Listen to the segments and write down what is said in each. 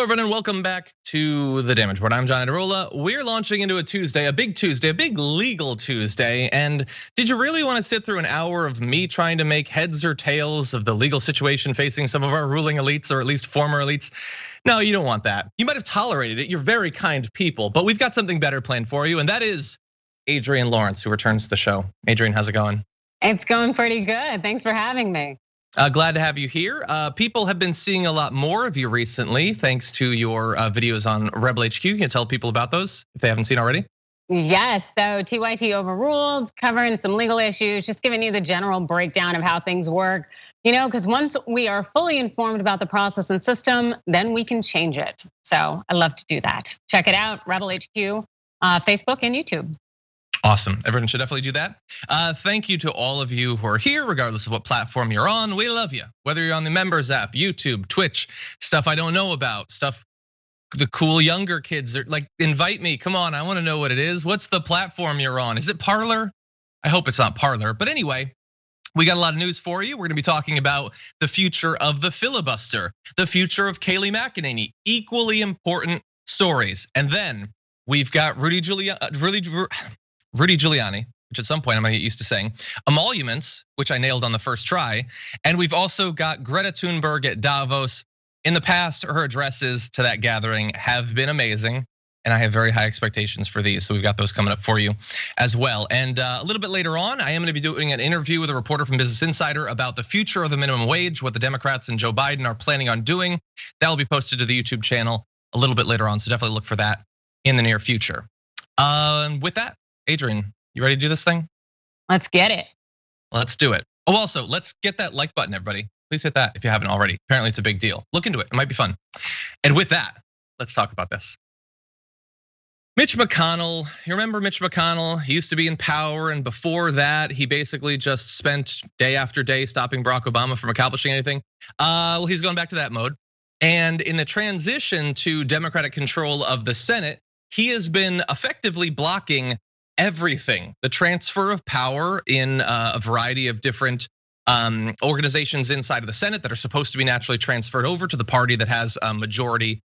Hello everyone and welcome back to The Damage Board. I'm John Iadarola. We're launching into a Tuesday, a big legal Tuesday. And did you really want to sit through an hour of me trying to make heads or tails of the legal situation facing some of our ruling elites, or at least former elites? No, you don't want that. You might have tolerated it. You're very kind people, but we've got something better planned for you. And that is Adrienne Lawrence, who returns to the show. Adrienne, how's it going? It's going pretty good. Thanks for having me. Glad to have you here. People have been seeing a lot more of you recently, thanks to your videos on Rebel HQ. Can you tell people about those if they haven't seen already? Yes, so TYT overruled, covering some legal issues, just giving you the general breakdown of how things work. Because once we are fully informed about the process and system, then we can change it. So I love to do that. Check it out, Rebel HQ, Facebook and YouTube. Awesome, everyone should definitely do that. Thank you to all of you who are here, regardless of what platform you're on. We love you, whether you're on the members app, YouTube, Twitch, stuff I don't know about, stuff the cool younger kids are like, invite me, come on, I wanna know what it is. What's the platform you're on? Is it Parler? I hope it's not Parler, but anyway, we got a lot of news for you. We're gonna be talking about the future of the filibuster, the future of Kayleigh McEnany, equally important stories. And then we've got Rudy Giuliani, which at some point I'm gonna get used to saying, emoluments, which I nailed on the first try. And we've also got Greta Thunberg at Davos. In the past, her addresses to that gathering have been amazing, and I have very high expectations for these. So we've got those coming up for you as well. And a little bit later on, I am gonna be doing an interview with a reporter from Business Insider about the future of the minimum wage, what the Democrats and Joe Biden are planning on doing. That will be posted to the YouTube channel a little bit later on, so definitely look for that in the near future. With that, Adrienne, you ready to do this thing? Let's get it. Let's do it. Oh, also, let's get that like button, everybody. Please hit that if you haven't already. Apparently it's a big deal. Look into it, it might be fun. And with that, let's talk about this. Mitch McConnell, you remember Mitch McConnell? He used to be in power, and before that, he basically just spent day after day stopping Barack Obama from accomplishing anything. Well, he's going back to that mode. And in the transition to Democratic control of the Senate, he has been effectively blocking everything, the transfer of power in a variety of different organizations inside of the Senate that are supposed to be naturally transferred over to the party that has majority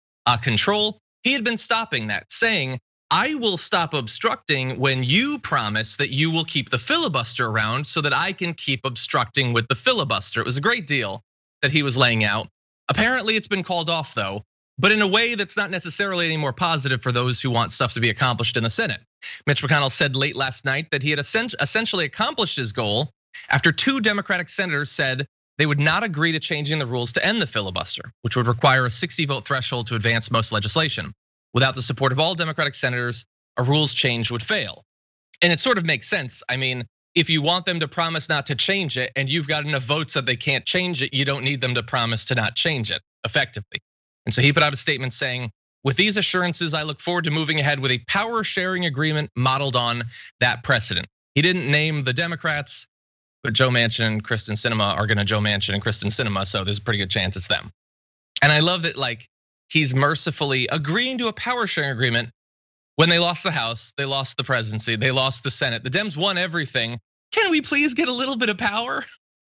control. He had been stopping that, saying, I will stop obstructing when you promise that you will keep the filibuster around so that I can keep obstructing with the filibuster. It was a great deal that he was laying out. Apparently it's been called off though, but in a way that's not necessarily any more positive for those who want stuff to be accomplished in the Senate. Mitch McConnell said late last night that he had essentially accomplished his goal after 2 Democratic senators said they would not agree to changing the rules to end the filibuster, which would require a 60-vote threshold to advance most legislation. Without the support of all Democratic senators, a rules change would fail. And it sort of makes sense. I mean, if you want them to promise not to change it and you've got enough votes that they can't change it, you don't need them to promise to not change it effectively. And so he put out a statement saying, with these assurances, I look forward to moving ahead with a power sharing agreement modeled on that precedent. He didn't name the Democrats, but Joe Manchin and Kristen Sinema are gonna Joe Manchin and Kristen Sinema, so there's a pretty good chance it's them. And I love that like he's mercifully agreeing to a power sharing agreement when they lost the House, they lost the presidency, they lost the Senate. The Dems won everything. Can we please get a little bit of power?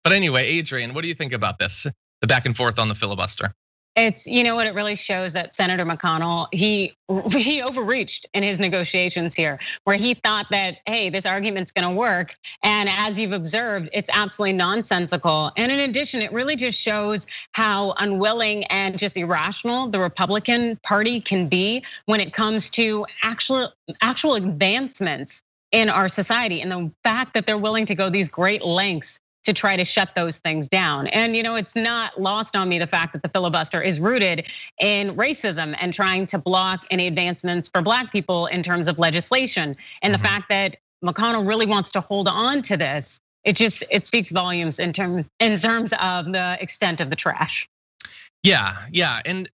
But anyway, Adrienne, what do you think about this? The back and forth on the filibuster. It's, what it really shows that Senator McConnell, he overreached in his negotiations here, where he thought that, hey, this argument's gonna work. And as you've observed, it's absolutely nonsensical. And in addition, it really just shows how unwilling and just irrational the Republican Party can be when it comes to actual advancements in our society. And the fact that they're willing to go these great lengths to try to shut those things down. And it's not lost on me the fact that the filibuster is rooted in racism and trying to block any advancements for Black people in terms of legislation. And the fact that McConnell really wants to hold on to this, it speaks volumes in terms of the extent of the trash. Yeah, and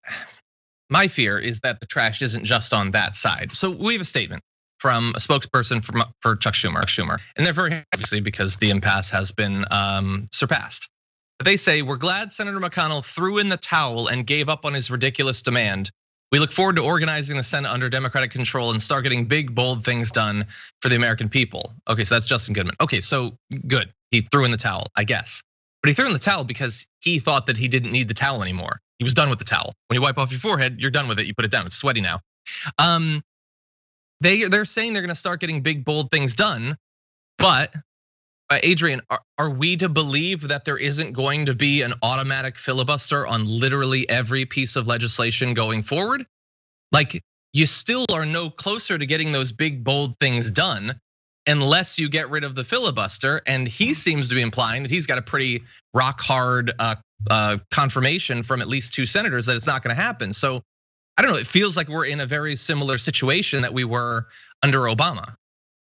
my fear is that the trash isn't just on that side. So we have a statement from a spokesperson for Chuck Schumer, and they're very happy, obviously, because the impasse has been surpassed. They say, we're glad Senator McConnell threw in the towel and gave up on his ridiculous demand. We look forward to organizing the Senate under Democratic control and start getting big, bold things done for the American people. Okay, so that's Justin Goodman. Okay, so good, he threw in the towel, I guess. But he threw in the towel because he thought that he didn't need the towel anymore. He was done with the towel. When you wipe off your forehead, you're done with it. You put it down. It's sweaty now. They're saying they're going to start getting big, bold things done. But Adrienne, are we to believe that there isn't going to be an automatic filibuster on literally every piece of legislation going forward? Like, you still are no closer to getting those big, bold things done unless you get rid of the filibuster. And he seems to be implying that he's got a pretty rock hard confirmation from at least 2 senators that it's not going to happen. So I don't know, it feels like we're in a very similar situation that we were under Obama.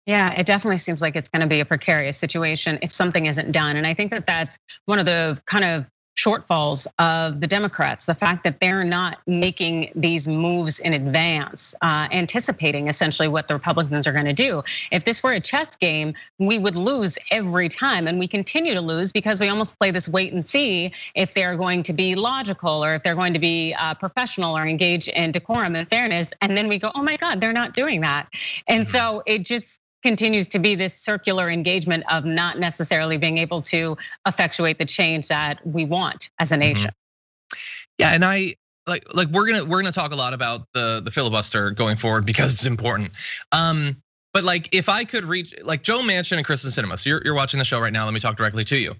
Yeah, it definitely seems like it's going to be a precarious situation if something isn't done. And I think that that's one of the kind of shortfalls of the Democrats, the fact that they're not making these moves in advance, anticipating essentially what the Republicans are going to do. If this were a chess game, we would lose every time, and we continue to lose because we almost play this wait and see if they're going to be logical or if they're going to be professional or engage in decorum and fairness, and then we go, oh my God, they're not doing that. And so it just continues to be this circular engagement of not necessarily being able to effectuate the change that we want as a nation. Yeah, and I like we're gonna talk a lot about the filibuster going forward because it's important. But like, if I could reach like Joe Manchin and Kristen Sinema, so you're watching the show right now. Let me talk directly to you.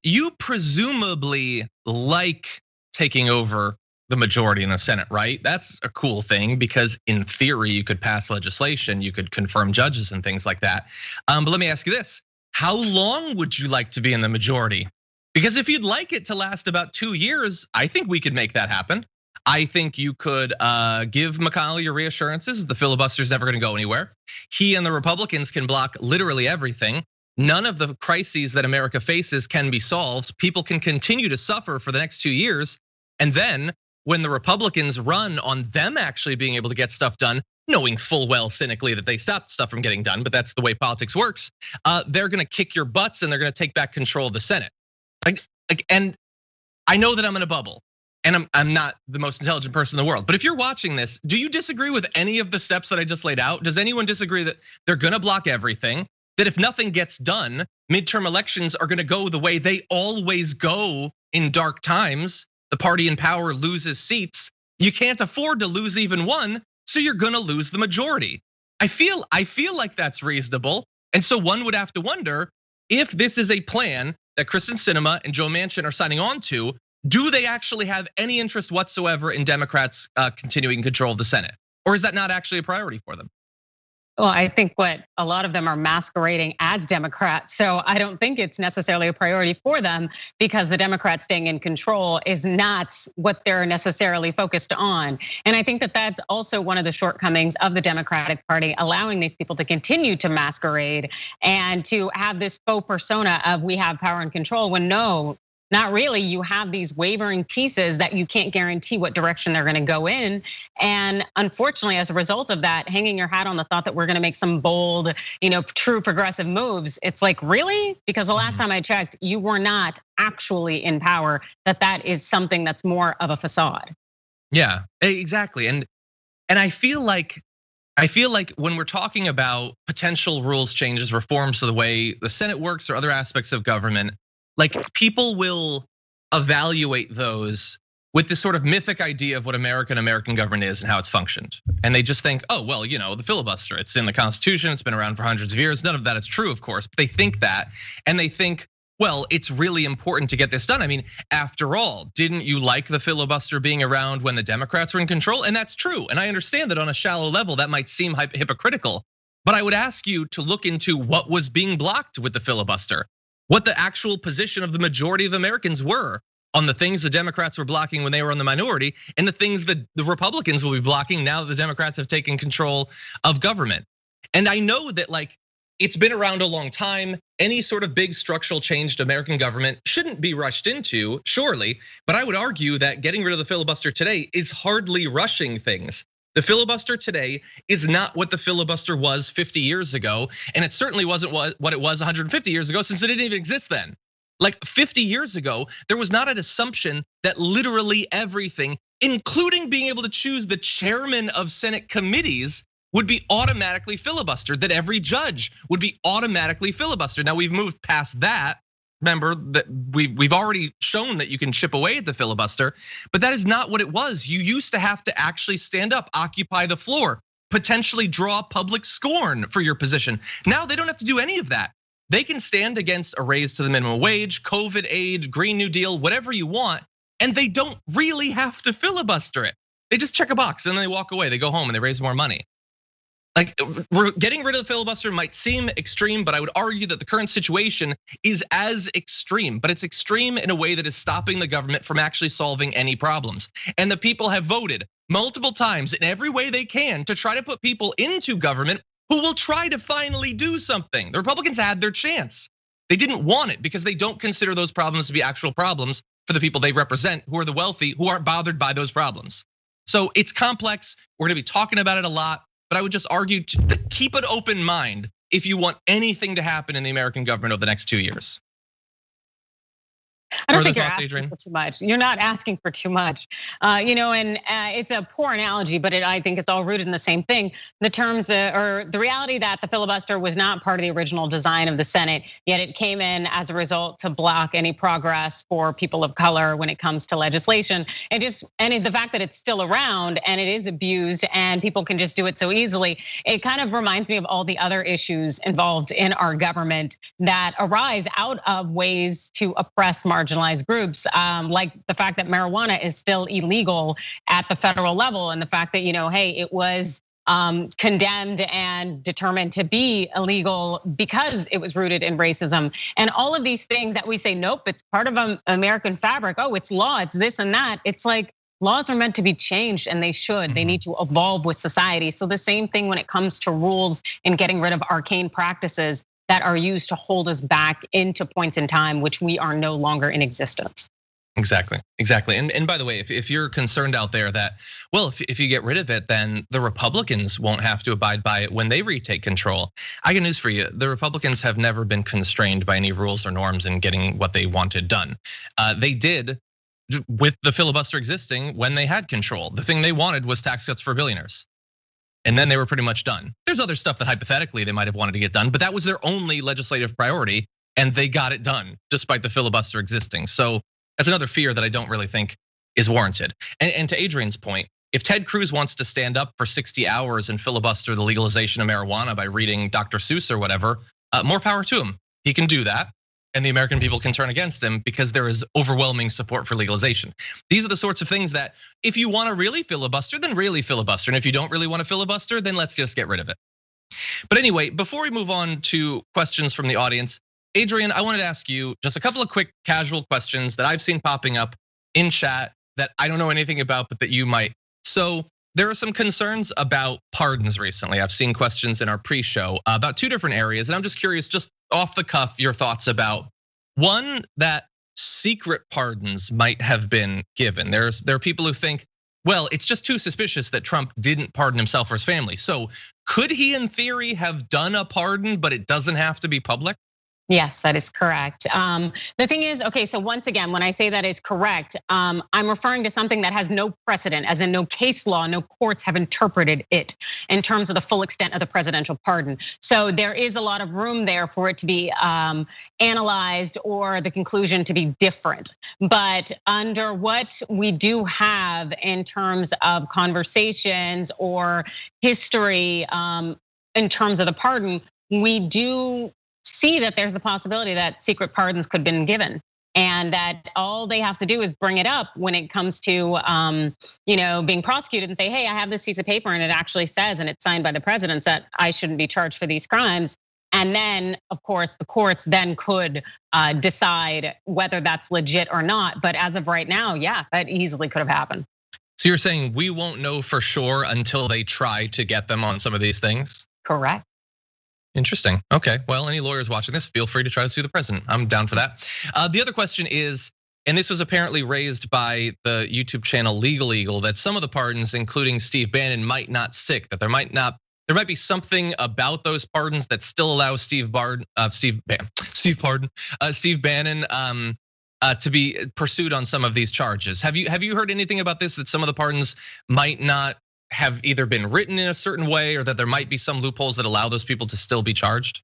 You presumably like taking over the majority in the Senate, right? That's a cool thing because in theory you could pass legislation, you could confirm judges and things like that. But let me ask you this: how long would you like to be in the majority? Because if you'd like it to last about 2 years, I think we could make that happen. I think you could give McConnell your reassurances. The filibuster's never going to go anywhere. He and the Republicans can block literally everything. None of the crises that America faces can be solved. People can continue to suffer for the next 2 years, and then when the Republicans run on them actually being able to get stuff done, knowing full well cynically that they stopped stuff from getting done, but that's the way politics works, they're gonna kick your butts and they're gonna take back control of the Senate. And I know that I'm in a bubble and I'm not the most intelligent person in the world, but if you're watching this, do you disagree with any of the steps that I just laid out? Does anyone disagree that they're gonna block everything? That if nothing gets done, midterm elections are gonna go the way they always go in dark times? The party in power loses seats. You can't afford to lose even one, so you're gonna lose the majority. I feel like that's reasonable. And so one would have to wonder if this is a plan that Kristen Sinema and Joe Manchin are signing on to, do they actually have any interest whatsoever in Democrats continuing control of the Senate? Or is that not actually a priority for them? Well, I think what a lot of them are masquerading as Democrats. So I don't think it's necessarily a priority for them because the Democrats staying in control is not what they're necessarily focused on. And I think that that's also one of the shortcomings of the Democratic Party, allowing these people to continue to masquerade and to have this faux persona of we have power and control when no, not really. You have these wavering pieces that you can't guarantee what direction they're gonna go in. And unfortunately, as a result of that, hanging your hat on the thought that we're gonna make some bold, true progressive moves, it's like, really? Because the last time I checked, you were not actually in power, that is something that's more of a facade. Yeah, exactly. And I feel like when we're talking about potential rules changes, reforms to the way the Senate works or other aspects of government, like people will evaluate those with this sort of mythic idea of what American government is and how it's functioned. And they just think, oh, well, the filibuster, it's in the Constitution, it's been around for hundreds of years. None of that is true, of course, but they think that. And they think, well, it's really important to get this done. I mean, after all, didn't you like the filibuster being around when the Democrats were in control? And that's true. And I understand that on a shallow level, that might seem hypocritical. But I would ask you to look into what was being blocked with the filibuster, what the actual position of the majority of Americans were on the things the Democrats were blocking when they were in the minority, and the things that the Republicans will be blocking now that the Democrats have taken control of government. And I know that it's been around a long time. Any sort of big structural change to American government shouldn't be rushed into, surely. But I would argue that getting rid of the filibuster today is hardly rushing things. The filibuster today is not what the filibuster was 50 years ago, and it certainly wasn't what it was 150 years ago, since it didn't even exist then. Like 50 years ago, there was not an assumption that literally everything, including being able to choose the chairman of Senate committees, would be automatically filibustered, that every judge would be automatically filibustered. Now we've moved past that. remember that we've already shown that you can chip away at the filibuster, but that is not what it was. You used to have to actually stand up, occupy the floor, potentially draw public scorn for your position. Now they don't have to do any of that. They can stand against a raise to the minimum wage, COVID aid, Green New Deal, whatever you want, and they don't really have to filibuster it. They just check a box and then they walk away. They go home and they raise more money. Like, getting rid of the filibuster might seem extreme, but I would argue that the current situation is as extreme, but it's extreme in a way that is stopping the government from actually solving any problems. And the people have voted multiple times in every way they can to try to put people into government who will try to finally do something. The Republicans had their chance. They didn't want it because they don't consider those problems to be actual problems for the people they represent, who are the wealthy, who aren't bothered by those problems. So it's complex. We're gonna be talking about it a lot, but I would just argue to keep an open mind if you want anything to happen in the American government over the next 2 years. I don't think you're asking for too much. You're not asking for too much, and it's a poor analogy, but I think it's all rooted in the same thing. The terms or the reality that the filibuster was not part of the original design of the Senate, yet it came in as a result to block any progress for people of color when it comes to legislation. And the fact that it's still around and it is abused and people can just do it so easily, it kind of reminds me of all the other issues involved in our government that arise out of ways to oppress marginalized groups, like the fact that marijuana is still illegal at the federal level, and the fact that hey, it was condemned and determined to be illegal because it was rooted in racism, and all of these things that we say, nope, it's part of American fabric. Oh, it's law, it's this and that. It's like laws are meant to be changed, and they should. They need to evolve with society. So the same thing when it comes to rules and getting rid of arcane practices that are used to hold us back into points in time which we are no longer in existence. Exactly. And by the way, if you're concerned out there that, well, if you get rid of it, then the Republicans won't have to abide by it when they retake control. I got news for you. The Republicans have never been constrained by any rules or norms in getting what they wanted done. They did with the filibuster existing when they had control. The thing they wanted was tax cuts for billionaires. And then they were pretty much done. There's other stuff that hypothetically they might have wanted to get done, but that was their only legislative priority, and they got it done despite the filibuster existing. So that's another fear that I don't really think is warranted. And to Adrienne's point, if Ted Cruz wants to stand up for 60 hours and filibuster the legalization of marijuana by reading Dr. Seuss or whatever, more power to him. He can do that. And the American people can turn against him because there is overwhelming support for legalization. These are the sorts of things that if you want to really filibuster, then really filibuster. And if you don't really want to filibuster, then let's just get rid of it. But anyway, before we move on to questions from the audience, Adrienne, I wanted to ask you just a couple of quick casual questions that I've seen popping up in chat that I don't know anything about, but that you might. So there are some concerns about pardons recently. I've seen questions in our pre-show about two different areas, and I'm just curious, just off the cuff, your thoughts about one, that secret pardons might have been given. There are people who think, well, it's just too suspicious that Trump didn't pardon himself or his family. So could he, in theory, have done a pardon, but it doesn't have to be public? Yes, that is correct. The thing is, okay, so once again, when I say that is correct, I'm referring to something that has no precedent, as in no case law, no courts have interpreted it in terms of the full extent of the presidential pardon. So there is a lot of room there for it to be analyzed or the conclusion to be different. But under what we do have in terms of conversations or history in terms of the pardon, we do see that there's the possibility that secret pardons could have been given, and that all they have to do is bring it up when it comes to being prosecuted and say, hey, I have this piece of paper and it actually says, and it's signed by the president, that I shouldn't be charged for these crimes. And then, of course, the courts then could decide whether that's legit or not. But as of right now, yeah, that easily could have happened. So you're saying we won't know for sure until they try to get them on some of these things? Correct. Interesting. Okay, well, any lawyers watching this, feel free to try to sue the president. I'm down for that. The other question is, and this was apparently raised by the YouTube channel Legal Eagle, that some of the pardons, including Steve Bannon, might not stick. That there might be something about those pardons that still allow Steve Bannon to be pursued on some of these charges. Have you heard anything about this? That some of the pardons might not have either been written in a certain way, or that there might be some loopholes that allow those people to still be charged?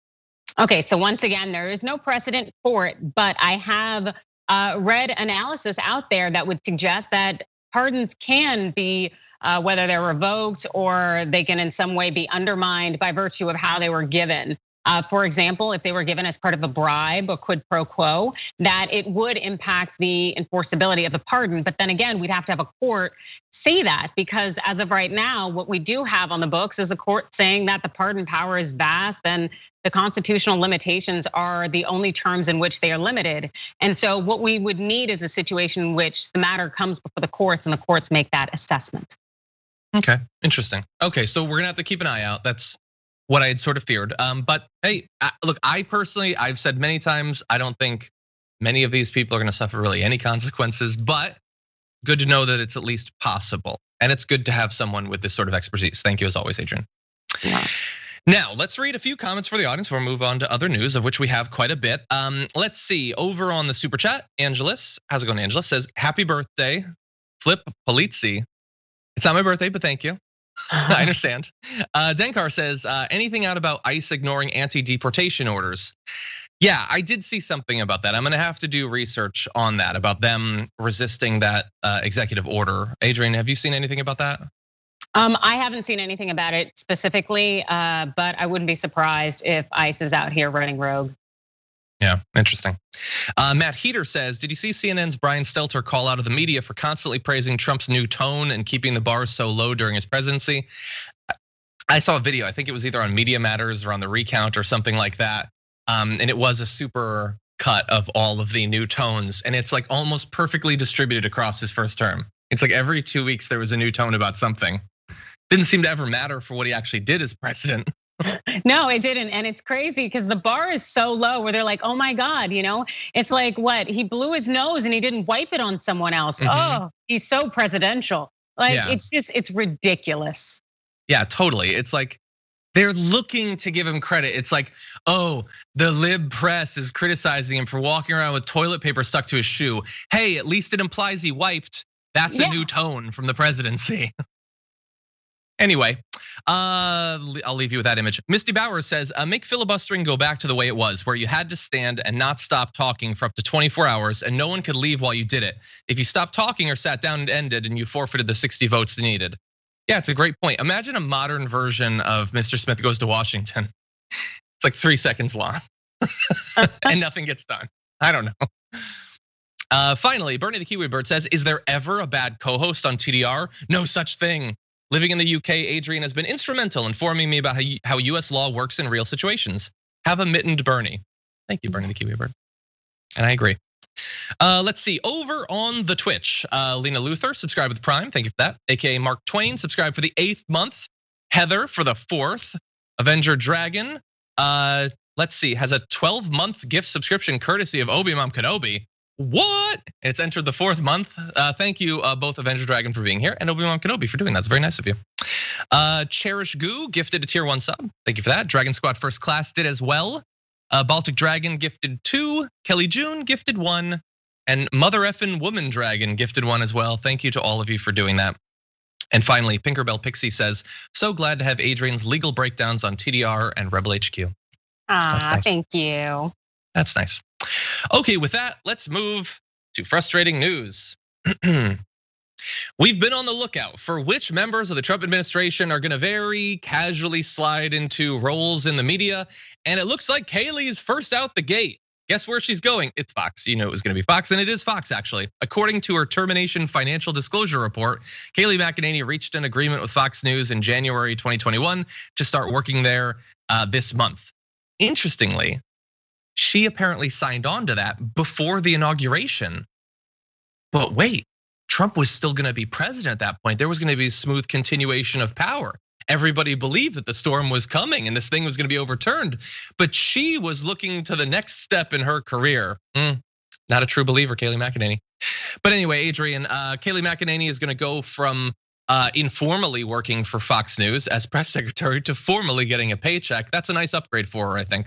Okay, so once again, there is no precedent for it, but I have read analysis out there that would suggest that pardons can be, whether they're revoked or they can in some way be undermined by virtue of how they were given. For example, if they were given as part of a bribe, a quid pro quo, that it would impact the enforceability of the pardon. But then again, we'd have to have a court say that, because as of right now, what we do have on the books is a court saying that the pardon power is vast and the constitutional limitations are the only terms in which they are limited. And so what we would need is a situation in which the matter comes before the courts and the courts make that assessment. Okay, interesting. Okay, so we're gonna have to keep an eye out. That's what I had sort of feared. But hey, look, I've said many times, I don't think many of these people are gonna suffer really any consequences, but good to know that it's at least possible. And it's good to have someone with this sort of expertise. Thank you as always, Adrienne. Yeah. Now, let's read a few comments for the audience before we move on to other news, of which we have quite a bit. Let's see, over on the super chat, Angeles, how's it going, Angeles? Says, happy birthday, Flip Polizzi. It's not my birthday, but thank you. I understand. Denkar says, anything out about ICE ignoring anti-deportation orders? Yeah, I did see something about that. I'm gonna have to do research on that, about them resisting that executive order. Adrienne, have you seen anything about that? I haven't seen anything about it specifically, but I wouldn't be surprised if ICE is out here running rogue. Yeah, interesting. Matt Heater says, did you see CNN's Brian Stelter call out of the media for constantly praising Trump's new tone and keeping the bar so low during his presidency? I saw a video, I think it was either on Media Matters or on the Recount or something like that. And it was a super cut of all of the new tones. And it's like almost perfectly distributed across his first term. It's like every 2 weeks there was a new tone about something. Didn't seem to ever matter for what he actually did as president. No, it didn't. And it's crazy because the bar is so low where they're like, oh my God, it's like what? He blew his nose and he didn't wipe it on someone else. Oh, he's so presidential. Like, it's ridiculous. Yeah, totally. It's like they're looking to give him credit. It's like, oh, the lib press is criticizing him for walking around with toilet paper stuck to his shoe. Hey, at least it implies he wiped. That's a new tone from the presidency. Anyway, I'll leave you with that image. Misty Bauer says, make filibustering go back to the way it was, where you had to stand and not stop talking for up to 24 hours and no one could leave while you did it. If you stopped talking or sat down, it ended and you forfeited the 60 votes needed. Yeah, it's a great point. Imagine a modern version of Mr. Smith Goes to Washington. It's like 3 seconds long and nothing gets done. I don't know. Finally, Bernie the Kiwi Bird says, is there ever a bad co-host on TDR? No such thing. Living in the UK, Adrienne has been instrumental in informing me about how US law works in real situations. Have a mittened Bernie. Thank you, Bernie the Kiwi Bird. And I agree. Let's see, over on the Twitch, Lena Luther, subscribe with Prime, thank you for that. AKA Mark Twain, subscribe for the 8th month. Heather for the 4th. Avenger Dragon, let's see, has a 12-month gift subscription courtesy of Obi-Wan Kenobi. What? It's entered the 4th month. Thank you both Avenger Dragon for being here and Obi-Wan Kenobi for doing that. It's very nice of you. Cherish Goo gifted a tier 1 sub. Thank you for that. Dragon Squad First Class did as well. Baltic Dragon gifted 2. Kelly June gifted 1. And Mother Effin' Woman Dragon gifted 1 as well. Thank you to all of you for doing that. And finally, Pinkerbell Pixie says, so glad to have Adrienne's legal breakdowns on TDR and Rebel HQ. Nice. Thank you. That's nice. Okay, with that, let's move to frustrating news. We've been on the lookout for which members of the Trump administration are gonna very casually slide into roles in the media. And it looks like Kayleigh is first out the gate. Guess where she's going? It's Fox. You know it was gonna be Fox, and it is Fox actually. According to her termination financial disclosure report, Kayleigh McEnany reached an agreement with Fox News in January 2021 to start working there this month. Interestingly, she apparently signed on to that before the inauguration. But wait, Trump was still gonna be president at that point. There was gonna be a smooth continuation of power. Everybody believed that the storm was coming and this thing was gonna be overturned. But she was looking to the next step in her career. Not a true believer, Kayleigh McEnany. But anyway, Adrienne, Kayleigh McEnany is gonna go from informally working for Fox News as press secretary to formally getting a paycheck. That's a nice upgrade for her, I think.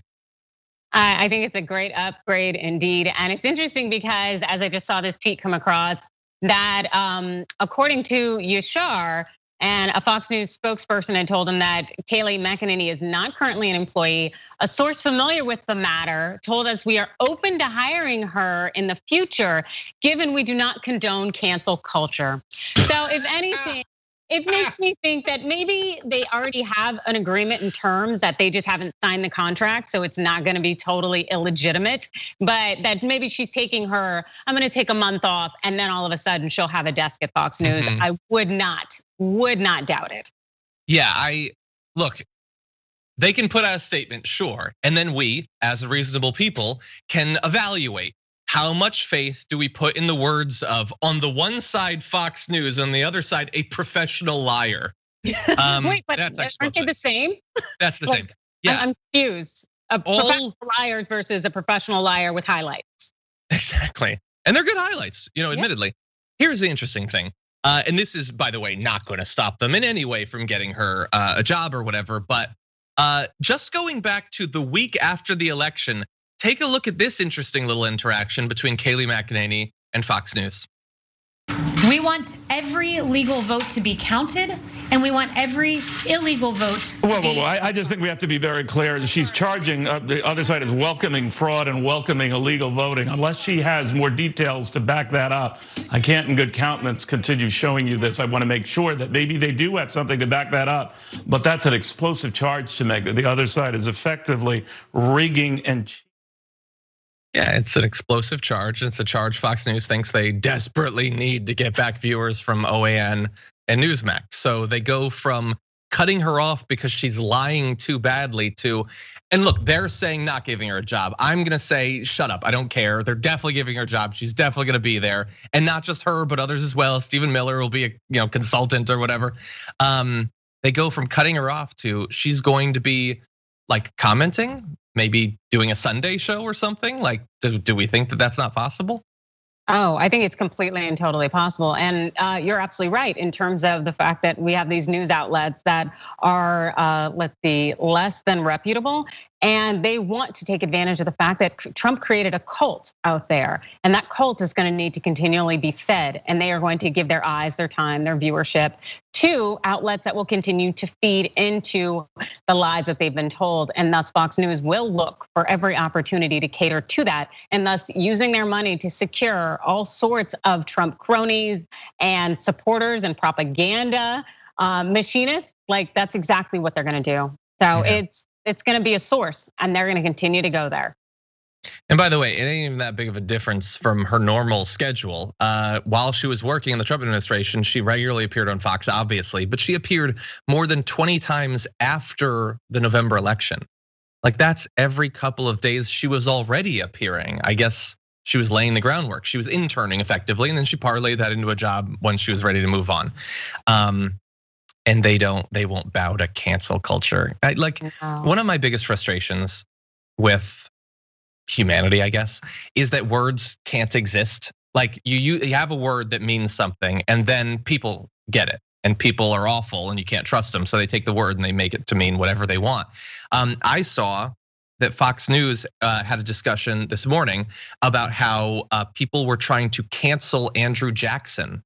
I think it's a great upgrade indeed. And it's interesting because as I just saw this tweet come across, that according to Yashar, And a Fox News spokesperson had told him that Kayleigh McEnany is not currently an employee. A source familiar with the matter told us we are open to hiring her in the future, given we do not condone cancel culture. So if anything, it makes me think that maybe they already have an agreement in terms that they just haven't signed the contract, so it's not gonna be totally illegitimate, but that maybe she's taking her, I'm gonna take a month off, and then all of a sudden she'll have a desk at Fox News. I would not doubt it. Yeah, look, they can put out a statement, sure, and then we, as reasonable people, can evaluate. How much faith do we put in the words of, on the one side, Fox News, on the other side, a professional liar? Wait, but aren't they the same? That's the same. Yeah, I'm confused. Professional liars versus a professional liar with highlights. Exactly, and they're good highlights, admittedly. Here's the interesting thing, and this is, by the way, not going to stop them in any way from getting her a job or whatever. But just going back to the week after the election. Take a look at this interesting little interaction between Kayleigh McEnany and Fox News. We want every legal vote to be counted, and we want every illegal vote. Whoa. I just think we have to be very clear. She's charging the other side is welcoming fraud and welcoming illegal voting. Unless she has more details to back that up, I can't in good countenance continue showing you this. I want to make sure that maybe they do have something to back that up. But that's an explosive charge to make. That the other side is effectively rigging and. Yeah, it's an explosive charge. It's a charge Fox News thinks they desperately need to get back viewers from OAN and Newsmax. So they go from cutting her off because she's lying too badly to, and look, they're saying not giving her a job. I'm gonna say, shut up, I don't care. They're definitely giving her a job. She's definitely gonna be there. And not just her, but others as well. Stephen Miller will be a consultant or whatever. They go from cutting her off to she's going to be like commenting, maybe doing a Sunday show or something? Like, do we think that that's not possible? Oh, I think it's completely and totally possible. And you're absolutely right in terms of the fact that we have these news outlets that are, let's see, less than reputable. And they want to take advantage of the fact that Trump created a cult out there. And that cult is gonna need to continually be fed. And they are going to give their eyes, their time, their viewership to outlets that will continue to feed into the lies that they've been told. And thus Fox News will look for every opportunity to cater to that. And thus using their money to secure all sorts of Trump cronies and supporters and propaganda machinists. Like that's exactly what they're gonna do. So it's gonna be a source and they're gonna continue to go there. And by the way, it ain't even that big of a difference from her normal schedule. While she was working in the Trump administration, she regularly appeared on Fox, obviously, but she appeared more than 20 times after the November election. Like that's every couple of days she was already appearing. I guess she was laying the groundwork. She was interning effectively, and then she parlayed that into a job once she was ready to move on. And they won't bow to cancel culture. One of my biggest frustrations with humanity, I guess, is that words can't exist. Like you have a word that means something, and then people get it, and people are awful, and you can't trust them. So they take the word and they make it to mean whatever they want. I saw that Fox News had a discussion this morning about how people were trying to cancel Andrew Jackson.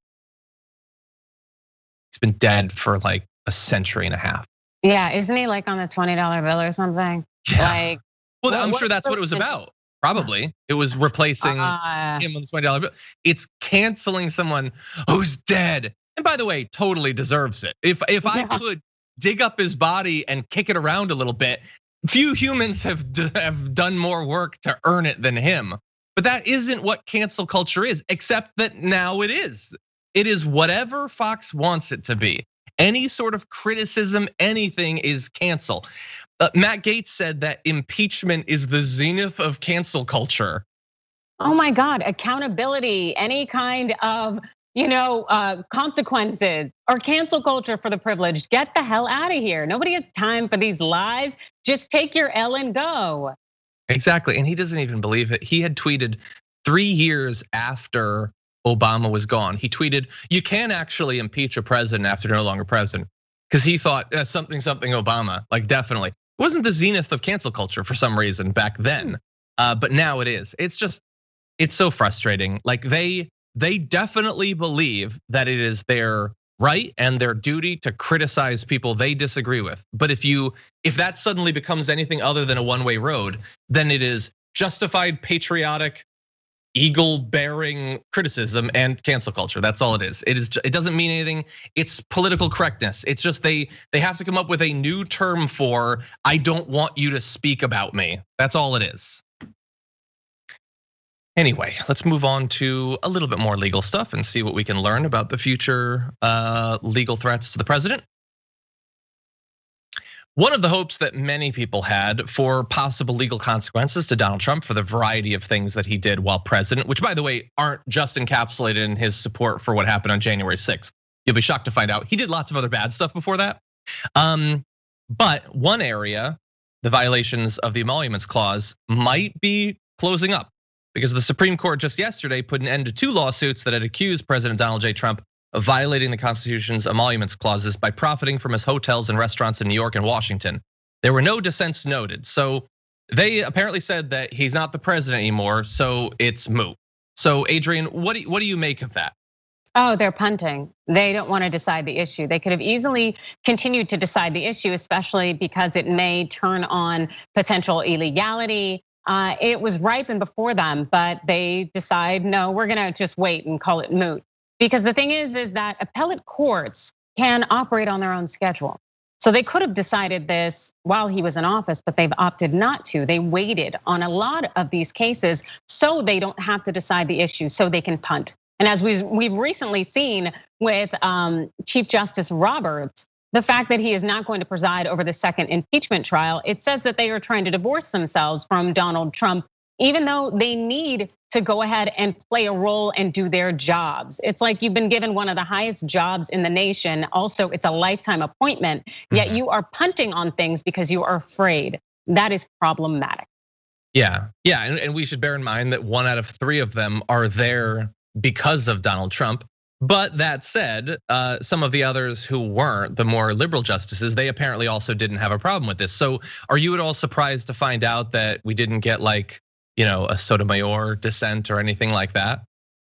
He's been dead for like a century and a half. Yeah, isn't he like on the $20 bill or something? Yeah. Like, well, I'm sure that's what it was about. Probably it was replacing him on the $20 bill. It's canceling someone who's dead, and by the way, totally deserves it. If I could dig up his body and kick it around a little bit, few humans have done more work to earn it than him. But that isn't what cancel culture is, except that now it is. It is whatever Fox wants it to be. Any sort of criticism, anything is cancel. Matt Gaetz said that impeachment is the zenith of cancel culture. Oh my God, accountability, any kind of consequences or cancel culture for the privileged. Get the hell out of here. Nobody has time for these lies. Just take your L and go. Exactly, and he doesn't even believe it. He had tweeted 3 years after Obama was gone. He tweeted, "You can actually impeach a president after they're no longer president," because he thought something Obama, like definitely. It wasn't the zenith of cancel culture for some reason back then, but now it is. It's so frustrating. Like they definitely believe that it is their right and their duty to criticize people they disagree with. But if that suddenly becomes anything other than a one-way road, then it is justified, patriotic, eagle-bearing criticism and cancel culture. That's all it is. It doesn't mean anything. It's political correctness. It's just they have to come up with a new term for, I don't want you to speak about me. That's all it is. Anyway, let's move on to a little bit more legal stuff and see what we can learn about the future legal threats to the president. One of the hopes that many people had for possible legal consequences to Donald Trump for the variety of things that he did while president, which by the way, aren't just encapsulated in his support for what happened on January 6th. You'll be shocked to find out he did lots of other bad stuff before that. But one area, the violations of the emoluments clause, might be closing up because the Supreme Court just yesterday put an end to 2 lawsuits that had accused President Donald J. Trump of violating the Constitution's emoluments clauses by profiting from his hotels and restaurants in New York and Washington. There were no dissents noted. So they apparently said that he's not the president anymore, so it's moot. So Adrienne, what do you make of that? Oh, they're punting. They don't want to decide the issue. They could have easily continued to decide the issue, especially because it may turn on potential illegality. It was ripened before them, but they decide, no, we're gonna just wait and call it moot. Because the thing is that appellate courts can operate on their own schedule. So they could have decided this while he was in office, but they've opted not to. They waited on a lot of these cases so they don't have to decide the issue, so they can punt. And as we've recently seen with Chief Justice Roberts, the fact that he is not going to preside over the second impeachment trial, it says that they are trying to divorce themselves from Donald Trump, even though they need to go ahead and play a role and do their jobs. It's like you've been given one of the highest jobs in the nation. Also, it's a lifetime appointment, yet you are punting on things because you are afraid. That is problematic. Yeah, and we should bear in mind that 1 out of 3 of them are there because of Donald Trump. But that said, some of the others who weren't, the more liberal justices, they apparently also didn't have a problem with this. So are you at all surprised to find out that we didn't get like, a Sotomayor dissent or anything like that?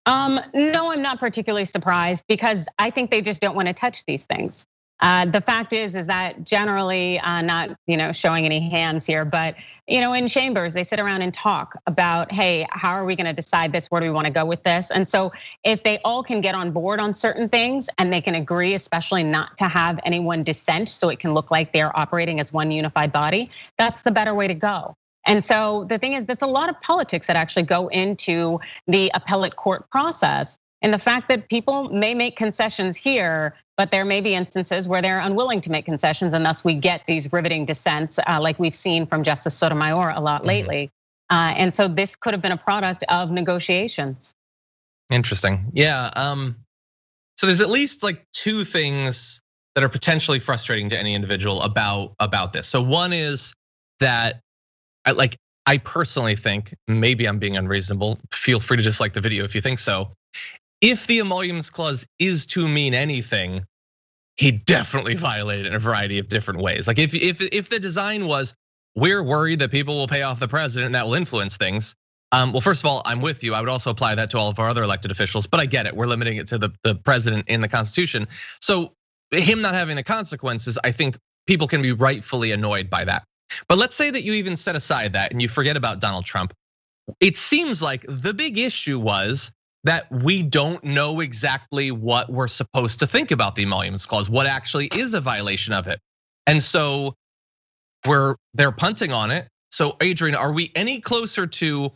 No, I'm not particularly surprised because I think they just don't want to touch these things. The fact is that generally, not showing any hands here, but in chambers they sit around and talk about, hey, how are we going to decide this? Where do we want to go with this? And so if they all can get on board on certain things and they can agree, especially not to have anyone dissent, so it can look like they're operating as one unified body, that's the better way to go. And so the thing is, that's a lot of politics that actually go into the appellate court process. And the fact that people may make concessions here, but there may be instances where they're unwilling to make concessions, and thus we get these riveting dissents like we've seen from Justice Sotomayor a lot lately. And so this could have been a product of negotiations. Interesting, yeah. So there's at least like 2 things that are potentially frustrating to any individual about this. So one is that I personally think, maybe I'm being unreasonable, feel free to dislike the video if you think so. If the emoluments clause is to mean anything, he definitely violated it in a variety of different ways. Like if the design was, we're worried that people will pay off the president and that will influence things. Well, first of all, I'm with you. I would also apply that to all of our other elected officials, but I get it. We're limiting it to the president in the Constitution. So him not having the consequences, I think people can be rightfully annoyed by that. But let's say that you even set aside that and you forget about Donald Trump. It seems like the big issue was that we don't know exactly what we're supposed to think about the emoluments clause, what actually is a violation of it. And so they're punting on it. So Adrienne, are we any closer to,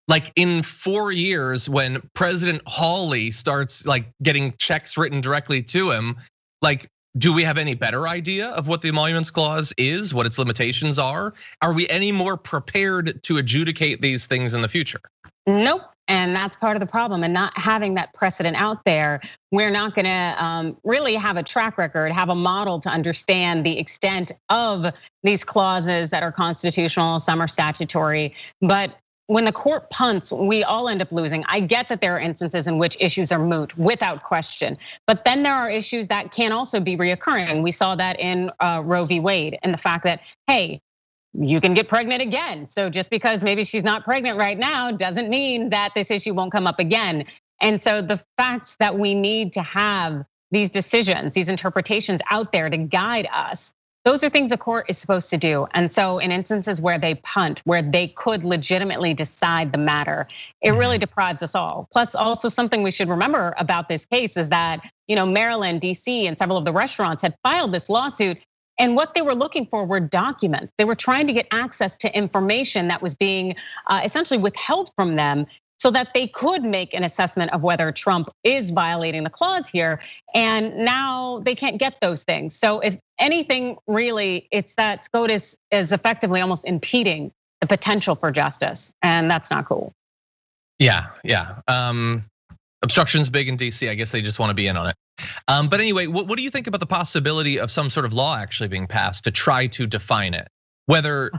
like, in 4 years when President Hawley starts like getting checks written directly to him, like, do we have any better idea of what the emoluments clause is, what its limitations are? Are we any more prepared to adjudicate these things in the future? Nope, and that's part of the problem. And not having that precedent out there, we're not gonna really have a track record, have a model to understand the extent of these clauses that are constitutional, some are statutory. But when the court punts, we all end up losing. I get that there are instances in which issues are moot without question, but then there are issues that can also be reoccurring. We saw that in Roe v. Wade and the fact that, hey, you can get pregnant again. So just because maybe she's not pregnant right now doesn't mean that this issue won't come up again. And so the fact that we need to have these decisions, these interpretations out there to guide us. Those are things a court is supposed to do. And so in instances where they punt, where they could legitimately decide the matter, it really deprives us all. Plus also something we should remember about this case is that, Maryland, DC, and several of the restaurants had filed this lawsuit. And what they were looking for were documents. They were trying to get access to information that was being essentially withheld from them so that they could make an assessment of whether Trump is violating the clause here. And now they can't get those things. So if anything, really, it's that SCOTUS is effectively almost impeding the potential for justice. And that's not cool. Yeah. Obstruction's big in DC. I guess they just want to be in on it. But anyway, what do you think about the possibility of some sort of law actually being passed to try to define it? Whether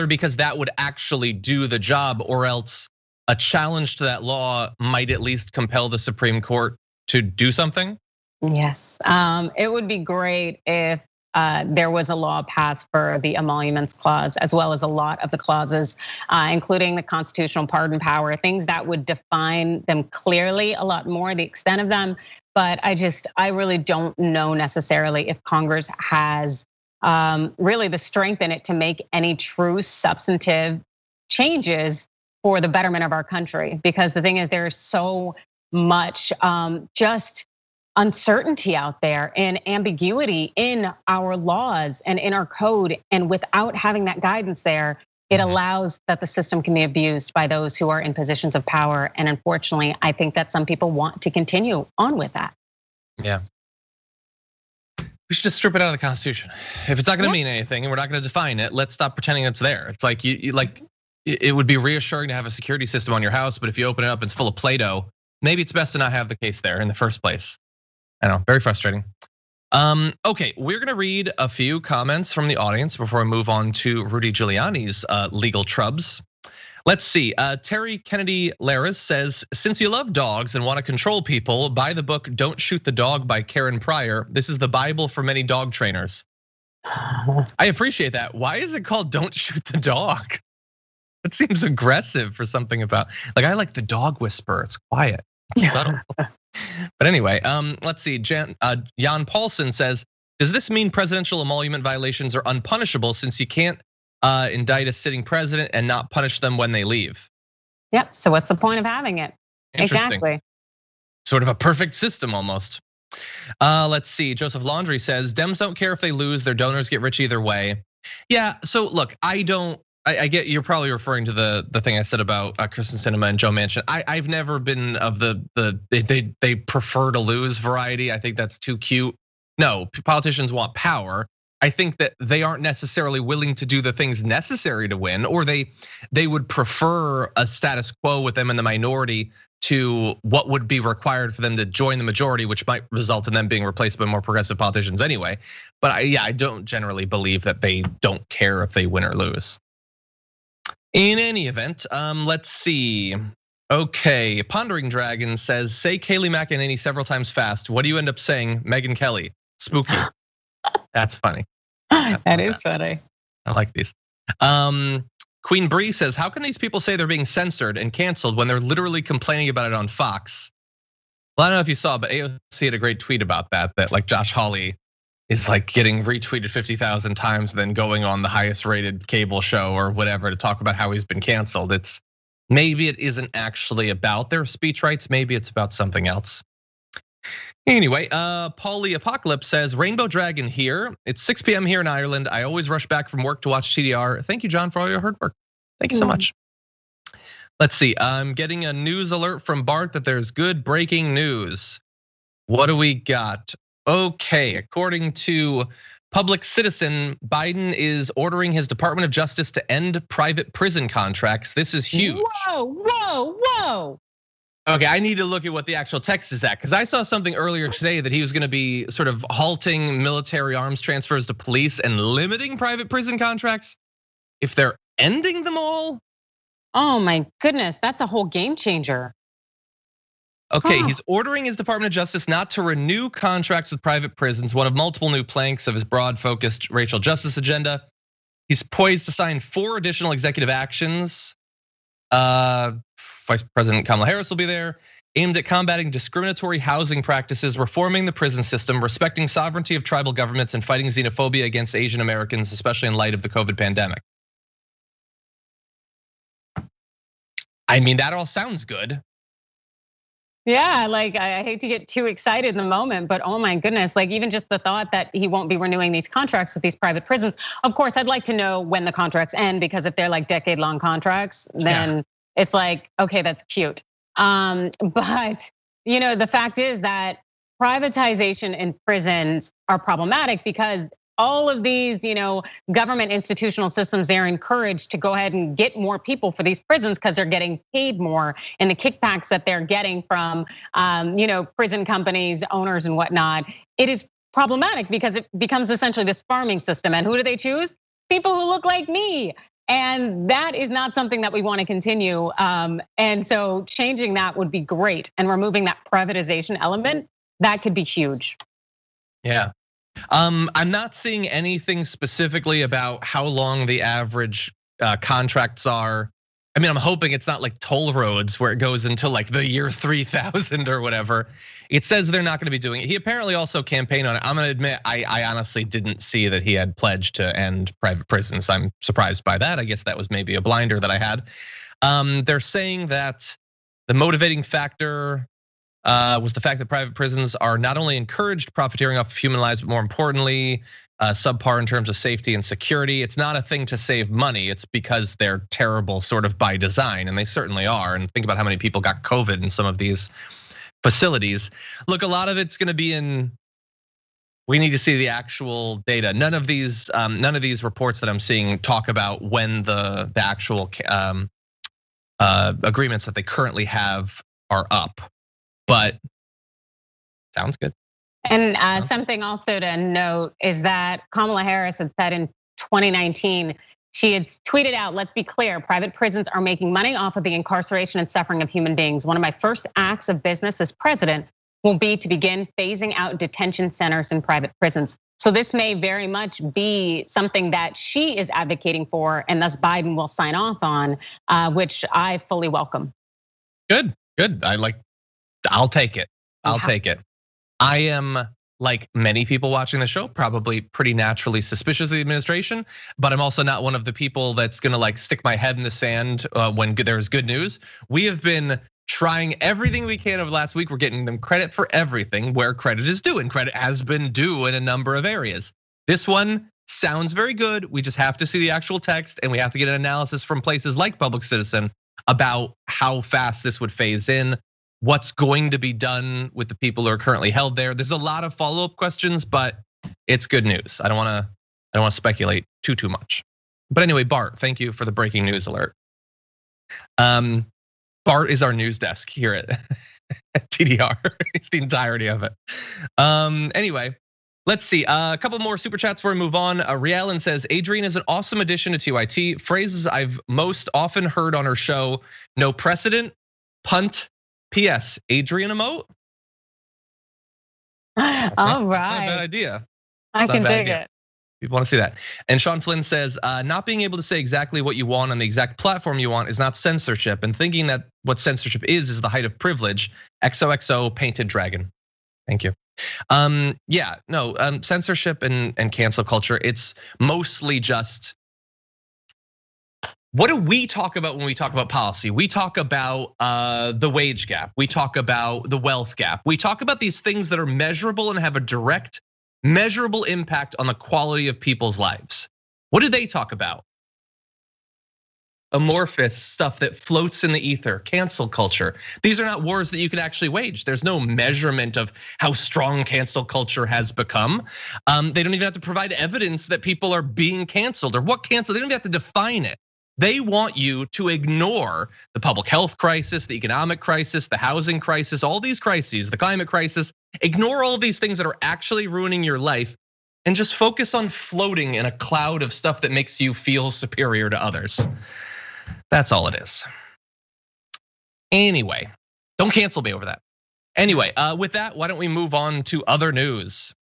because that would actually do the job, or else a challenge to that law might at least compel the Supreme Court to do something? Yes, it would be great if there was a law passed for the emoluments clause, as well as a lot of the clauses, including the constitutional pardon power, things that would define them clearly a lot more, the extent of them. But I really don't know necessarily if Congress has really the strength in it to make any true substantive changes for the betterment of our country. Because the thing is, there's so much just uncertainty out there and ambiguity in our laws and in our code. And without having that guidance there, it allows that the system can be abused by those who are in positions of power. And unfortunately, I think that some people want to continue on with that. Yeah. We should just strip it out of the Constitution. If it's not gonna mean anything and we're not gonna define it, let's stop pretending it's there. It's like it would be reassuring to have a security system on your house, but if you open it up, it's full of Play-Doh. Maybe it's best to not have the case there in the first place. I know, very frustrating. Okay, we're gonna read a few comments from the audience before I move on to Rudy Giuliani's legal trubs. Let's see, Terry Kennedy Laris says, since you love dogs and want to control people, buy the book Don't Shoot the Dog by Karen Pryor. This is the Bible for many dog trainers. I appreciate that. Why is it called Don't Shoot the Dog? It seems aggressive for something about, I like the dog whisper, it's quiet, it's subtle. But anyway, let's see, Jan Paulson says, does this mean presidential emolument violations are unpunishable since you can't indict a sitting president and not punish them when they leave? Yep, so what's the point of having it? Exactly. Sort of a perfect system almost. Let's see, Joseph Laundry says, Dems don't care if they lose, their donors get rich either way. Yeah, so look, I get you're probably referring to the thing I said about Kristen Sinema and Joe Manchin. I've never been of they prefer to lose variety. I think that's too cute. No, politicians want power. I think that they aren't necessarily willing to do the things necessary to win, or they would prefer a status quo with them in the minority to what would be required for them to join the majority, which might result in them being replaced by more progressive politicians anyway. But I don't generally believe that they don't care if they win or lose. In any event, let's see. Okay, Pondering Dragon says, say Kayleigh McEnany several times fast. What do you end up saying, Megyn Kelly? Spooky. That's funny. That is funny. I like these. Queen Bree says, how can these people say they're being censored and canceled when they're literally complaining about it on Fox? Well, I don't know if you saw, but AOC had a great tweet about that like Josh Hawley is like getting retweeted 50,000 times, then going on the highest rated cable show or whatever to talk about how he's been canceled. Maybe it isn't actually about their speech rights. Maybe it's about something else. Anyway, Paulie Apocalypse says, Rainbow Dragon here. It's 6 p.m. here in Ireland. I always rush back from work to watch TDR. Thank you, John, for all your hard work. Thank you so much. Let's see, I'm getting a news alert from Bart that there's good breaking news. What do we got? Okay, according to Public Citizen, Biden is ordering his Department of Justice to end private prison contracts. This is huge. Whoa. Okay, I need to look at what the actual text is at, because I saw something earlier today that he was gonna be sort of halting military arms transfers to police and limiting private prison contracts. If they're ending them all? Oh my goodness, that's a whole game changer. Okay, he's ordering his Department of Justice not to renew contracts with private prisons, one of multiple new planks of his broad focused racial justice agenda. He's poised to sign 4 additional executive actions. Vice President Kamala Harris will be there. aimed at combating discriminatory housing practices, reforming the prison system, respecting sovereignty of tribal governments, and fighting xenophobia against Asian Americans, especially in light of the COVID pandemic. I mean, that all sounds good. Yeah, like I hate to get too excited in the moment, but oh my goodness, like even just the thought that he won't be renewing these contracts with these private prisons. Of course, I'd like to know when the contracts end, because if they're like decade-long contracts, then it's like, okay, that's cute. But the fact is that privatization in prisons are problematic because all of these, government institutional systems, they're encouraged to go ahead and get more people for these prisons because they're getting paid more, and the kickbacks that they're getting from, prison companies, owners and whatnot. It is problematic because it becomes essentially this farming system. And who do they choose? People who look like me. And that is not something that we want to continue. And so changing that would be great. And removing that privatization element, that could be huge. Yeah. I'm not seeing anything specifically about how long the average contracts are. I mean, I'm hoping it's not like toll roads where it goes until like the year 3000 or whatever. It says they're not going to be doing it. He apparently also campaigned on it. I'm going to admit, I honestly didn't see that he had pledged to end private prisons. I'm surprised by that. I guess that was maybe a blinder that I had. They're saying that the motivating factor was the fact that private prisons are not only encouraged profiteering off of human lives, but more importantly, subpar in terms of safety and security. It's not a thing to save money. It's because they're terrible sort of by design, and they certainly are. And think about how many people got COVID in some of these facilities. Look, a lot of it's gonna be we need to see the actual data. None of these reports that I'm seeing talk about when the actual agreements that they currently have are up. But sounds good. And something also to note is that Kamala Harris had said in 2019, she had tweeted out, let's be clear, private prisons are making money off of the incarceration and suffering of human beings. One of my first acts of business as president will be to begin phasing out detention centers in private prisons. So this may very much be something that she is advocating for, and thus Biden will sign off on, which I fully welcome. Good. I'll take it. I'll take it. I am, like many people watching the show, probably pretty naturally suspicious of the administration, but I'm also not one of the people that's gonna like stick my head in the sand when there's good news. We have been trying everything we can over the last week. We're getting them credit for everything where credit is due, and credit has been due in a number of areas. This one sounds very good. We just have to see the actual text, and we have to get an analysis from places like Public Citizen about how fast this would phase in. What's going to be done with the people who are currently held there? There's a lot of follow-up questions, but it's good news. I don't want to speculate too much. But anyway, Bart, thank you for the breaking news alert. Bart is our news desk here at TDR. It's the entirety of it. Anyway, let's see. A couple more super chats before we move on. Rialan says, Adrienne is an awesome addition to TYT. Phrases I've most often heard on her show: no precedent, punt. P.S. Adrienne emote. All right. Not a bad idea. I can dig it. People want to see that. And Sean Flynn says, not being able to say exactly what you want on the exact platform you want is not censorship, and thinking that what censorship is the height of privilege. XOXO painted dragon. Thank you. Censorship and cancel culture, it's mostly just, what do we talk about when we talk about policy? We talk about the wage gap. We talk about the wealth gap. We talk about these things that are measurable and have a direct, measurable impact on the quality of people's lives. What do they talk about? Amorphous stuff that floats in the ether, cancel culture. These are not wars that you can actually wage. There's no measurement of how strong cancel culture has become. They don't even have to provide evidence that people are being canceled or what cancel. They don't even have to define it. They want you to ignore the public health crisis, the economic crisis, the housing crisis, all these crises, the climate crisis. Ignore all these things that are actually ruining your life and just focus on floating in a cloud of stuff that makes you feel superior to others. That's all it is. Anyway, don't cancel me over that. Anyway, with that, why don't we move on to other news?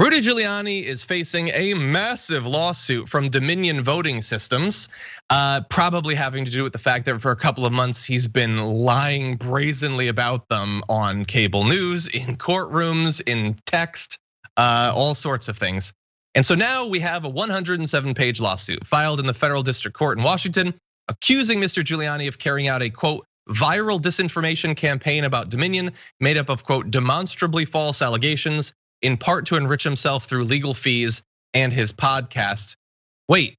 Rudy Giuliani is facing a massive lawsuit from Dominion Voting Systems, probably having to do with the fact that for a couple of months he's been lying brazenly about them on cable news, in courtrooms, in text, all sorts of things. And so now we have a 107-page lawsuit filed in the federal district court in Washington, accusing Mr. Giuliani of carrying out a, quote, viral disinformation campaign about Dominion made up of, quote, demonstrably false allegations, in part to enrich himself through legal fees and his podcast. Wait,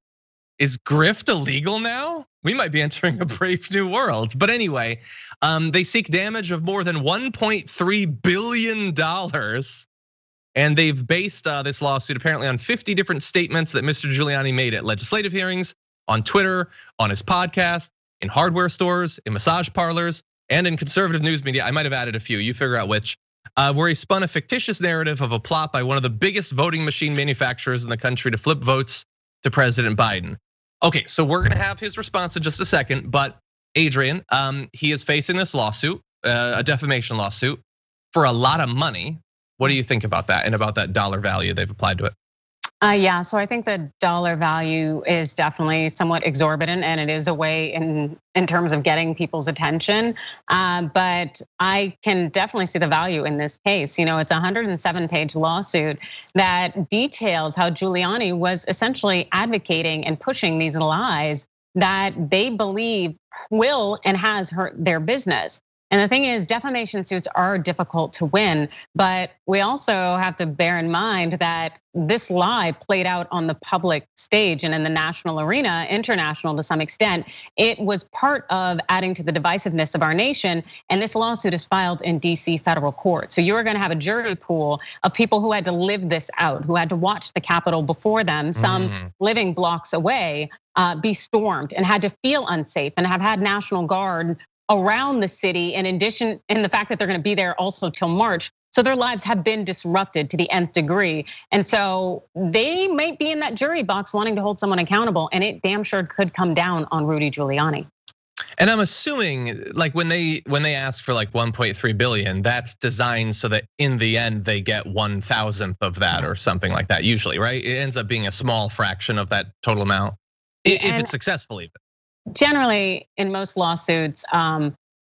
is grift illegal now? We might be entering a brave new world. But anyway, they seek damage of more than $1.3 billion. And they've based this lawsuit apparently on 50 different statements that Mr. Giuliani made at legislative hearings, on Twitter, on his podcast, in hardware stores, in massage parlors, and in conservative news media. I might have added a few, you figure out which. Where he spun a fictitious narrative of a plot by one of the biggest voting machine manufacturers in the country to flip votes to President Biden. Okay, so we're gonna have his response in just a second, but Adrienne, he is facing this lawsuit, a defamation lawsuit, for a lot of money. What do you think about that and about that dollar value they've applied to it? Yeah, so I think the dollar value is definitely somewhat exorbitant, and it is a way in terms of getting people's attention. But I can definitely see the value in this case. It's a 107-page lawsuit that details how Giuliani was essentially advocating and pushing these lies that they believe will and has hurt their business. And the thing is, defamation suits are difficult to win, but we also have to bear in mind that this lie played out on the public stage and in the national arena, international to some extent. It was part of adding to the divisiveness of our nation, and this lawsuit is filed in DC federal court. So you're gonna have a jury pool of people who had to live this out, who had to watch the Capitol before them, some living blocks away, be stormed and had to feel unsafe and have had National Guard around the city, in addition, in the fact that they're gonna be there also till March. So their lives have been disrupted to the nth degree. And so they might be in that jury box wanting to hold someone accountable, and it damn sure could come down on Rudy Giuliani. And I'm assuming, like when they ask for like 1.3 billion, that's designed so that in the end they get 1,000th of that or something like that. Usually, right? It ends up being a small fraction of that total amount, if it's successful even. Generally, in most lawsuits,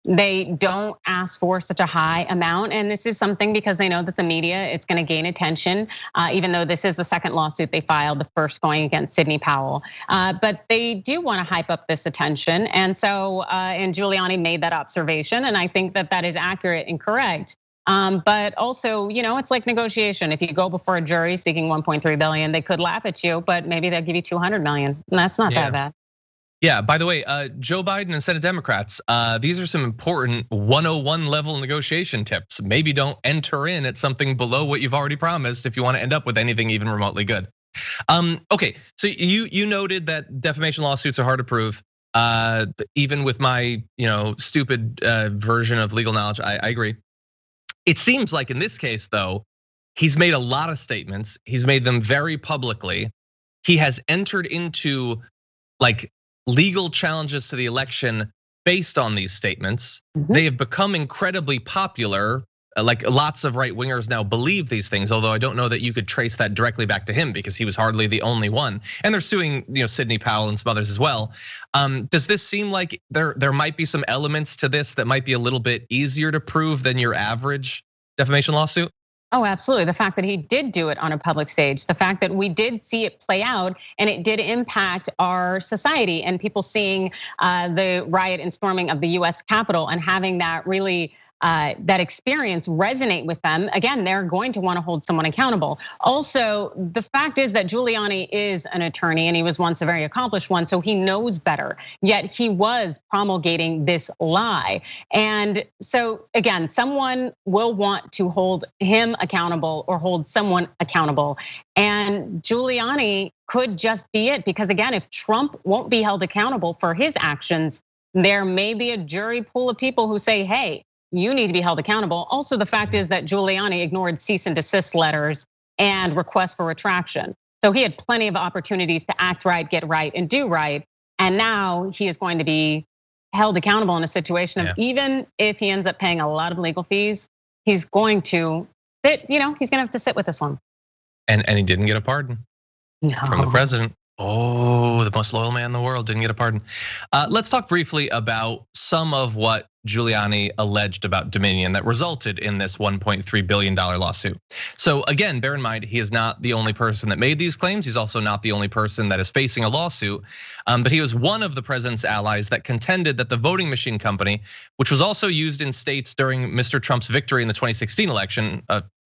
they don't ask for such a high amount. And this is something because they know that the media, it's gonna gain attention, even though this is the second lawsuit they filed, the first going against Sidney Powell. But they do wanna hype up this attention. And so, and Giuliani made that observation, and I think that that is accurate and correct. But also, it's like negotiation. If you go before a jury seeking 1.3 billion, they could laugh at you, but maybe they'll give you 200 million. And that's not that bad. Yeah, by the way, Joe Biden and Senate Democrats, these are some important 101 level negotiation tips. Maybe don't enter in at something below what you've already promised if you want to end up with anything even remotely good. Okay, so you noted that defamation lawsuits are hard to prove. Even with my stupid version of legal knowledge, I agree. It seems like in this case though, he's made a lot of statements. He's made them very publicly. He has entered into like legal challenges to the election based on these statements. They have become incredibly popular. Like lots of right wingers now believe these things, although I don't know that you could trace that directly back to him because he was hardly the only one. And they're suing Sidney Powell and some others as well. Does this seem like there might be some elements to this that might be a little bit easier to prove than your average defamation lawsuit? Oh, absolutely. The fact that he did do it on a public stage, the fact that we did see it play out and it did impact our society and people seeing the riot and storming of the US Capitol and having that really that experience resonate with them. Again, they're going to want to hold someone accountable. Also, the fact is that Giuliani is an attorney and he was once a very accomplished one, so he knows better. Yet he was promulgating this lie. And so again, someone will want to hold him accountable or hold someone accountable. And Giuliani could just be it, because again, if Trump won't be held accountable for his actions, there may be a jury pool of people who say, hey, you need to be held accountable. Also, the fact is that Giuliani ignored cease and desist letters and requests for retraction. So he had plenty of opportunities to act right, get right, and do right. And now he is going to be held accountable in a situation of even if he ends up paying a lot of legal fees, he's going to sit, he's gonna have to sit with this one. And he didn't get a pardon from the president. Oh, the most loyal man in the world didn't get a pardon. Let's talk briefly about some of what Giuliani alleged about Dominion that resulted in this $1.3 billion lawsuit. So again, bear in mind, he is not the only person that made these claims. He's also not the only person that is facing a lawsuit, but he was one of the president's allies that contended that the voting machine company, which was also used in states during Mr. Trump's victory in the 2016 election,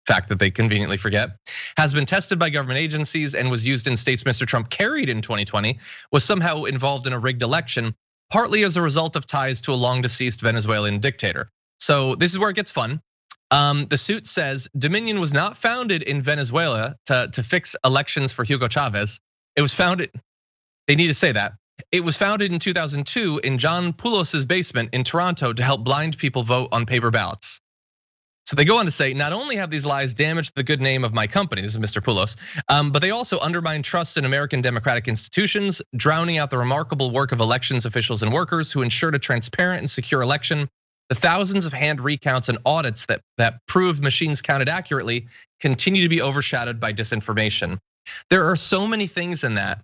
fact that they conveniently forget, has been tested by government agencies and was used in states Mr. Trump carried in 2020, was somehow involved in a rigged election, partly as a result of ties to a long deceased Venezuelan dictator. So this is where it gets fun. The suit says Dominion was not founded in Venezuela to fix elections for Hugo Chavez. It was founded, they need to say that. It was founded in 2002 in John Poulos' basement in Toronto to help blind people vote on paper ballots. So they go on to say, not only have these lies damaged the good name of my company, this is Mr. Poulos, but they also undermine trust in American democratic institutions, drowning out the remarkable work of elections officials and workers who ensured a transparent and secure election. The thousands of hand recounts and audits that proved machines counted accurately continue to be overshadowed by disinformation. There are so many things in that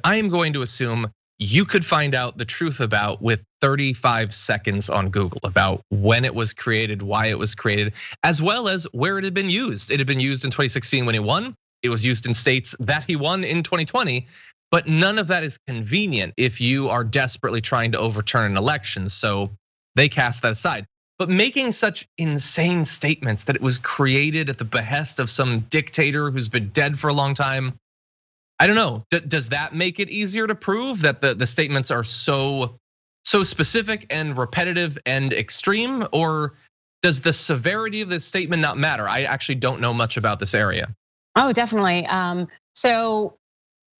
I am going to assume you could find out the truth about with 35 seconds on Google about when it was created, why it was created, as well as where it had been used. It had been used in 2016 when he won. It was used in states that he won in 2020, but none of that is convenient if you are desperately trying to overturn an election. So they cast that aside. But making such insane statements that it was created at the behest of some dictator who's been dead for a long time, I don't know. Does that make it easier to prove that the statements are so specific and repetitive and extreme, or does the severity of this statement not matter? I actually don't know much about this area. Oh, definitely. So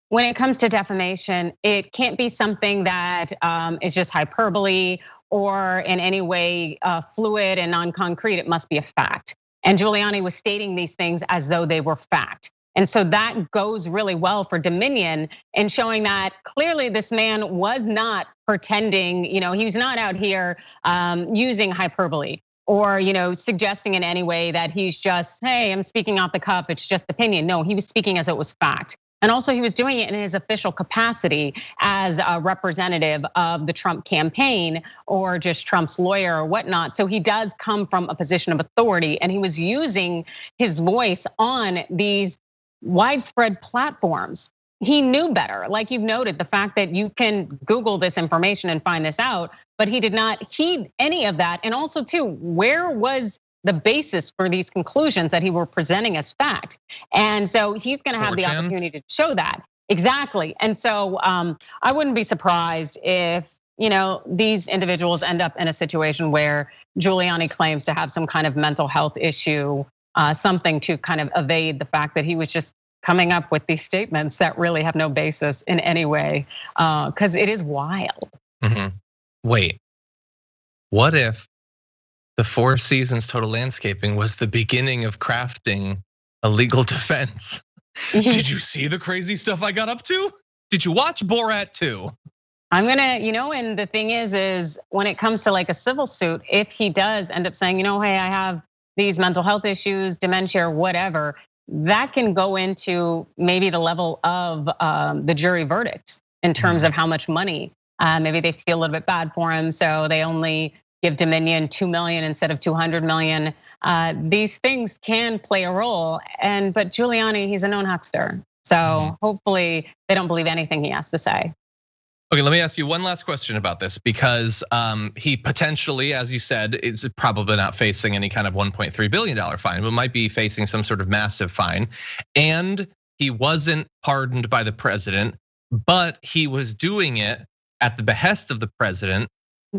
when it comes to defamation, it can't be something that is just hyperbole or in any way fluid and non-concrete. It must be a fact. And Giuliani was stating these things as though they were fact. And so that goes really well for Dominion in showing that clearly this man was not pretending, he was not out here using hyperbole or suggesting in any way that he's just, hey, I'm speaking off the cuff, it's just opinion. No, he was speaking as it was fact. And also he was doing it in his official capacity as a representative of the Trump campaign or just Trump's lawyer or whatnot. So he does come from a position of authority, and he was using his voice on these widespread platforms. He knew better, like you've noted, the fact that you can Google this information and find this out, but he did not heed any of that. And also too, where was the basis for these conclusions that he were presenting as fact? And so he's gonna have the opportunity to show that. Exactly, and so I wouldn't be surprised if these individuals end up in a situation where Giuliani claims to have some kind of mental health issue, something to kind of evade the fact that he was just coming up with these statements that really have no basis in any way, because it is wild. Wait, what if the Four Seasons Total Landscaping was the beginning of crafting a legal defense? Did you see the crazy stuff I got up to? Did you watch Borat 2? I'm gonna, and the thing is when it comes to like a civil suit, if he does end up saying, hey, I have these mental health issues, dementia, or whatever, that can go into maybe the level of the jury verdict in terms of how much money. Maybe they feel a little bit bad for him, so they only give Dominion 2 million instead of 200 million. These things can play a role, but Giuliani, he's a known huckster. So hopefully they don't believe anything he has to say. Okay, let me ask you one last question about this, because he potentially, as you said, is probably not facing any kind of $1.3 billion fine, but might be facing some sort of massive fine. And he wasn't pardoned by the president, but he was doing it at the behest of the president.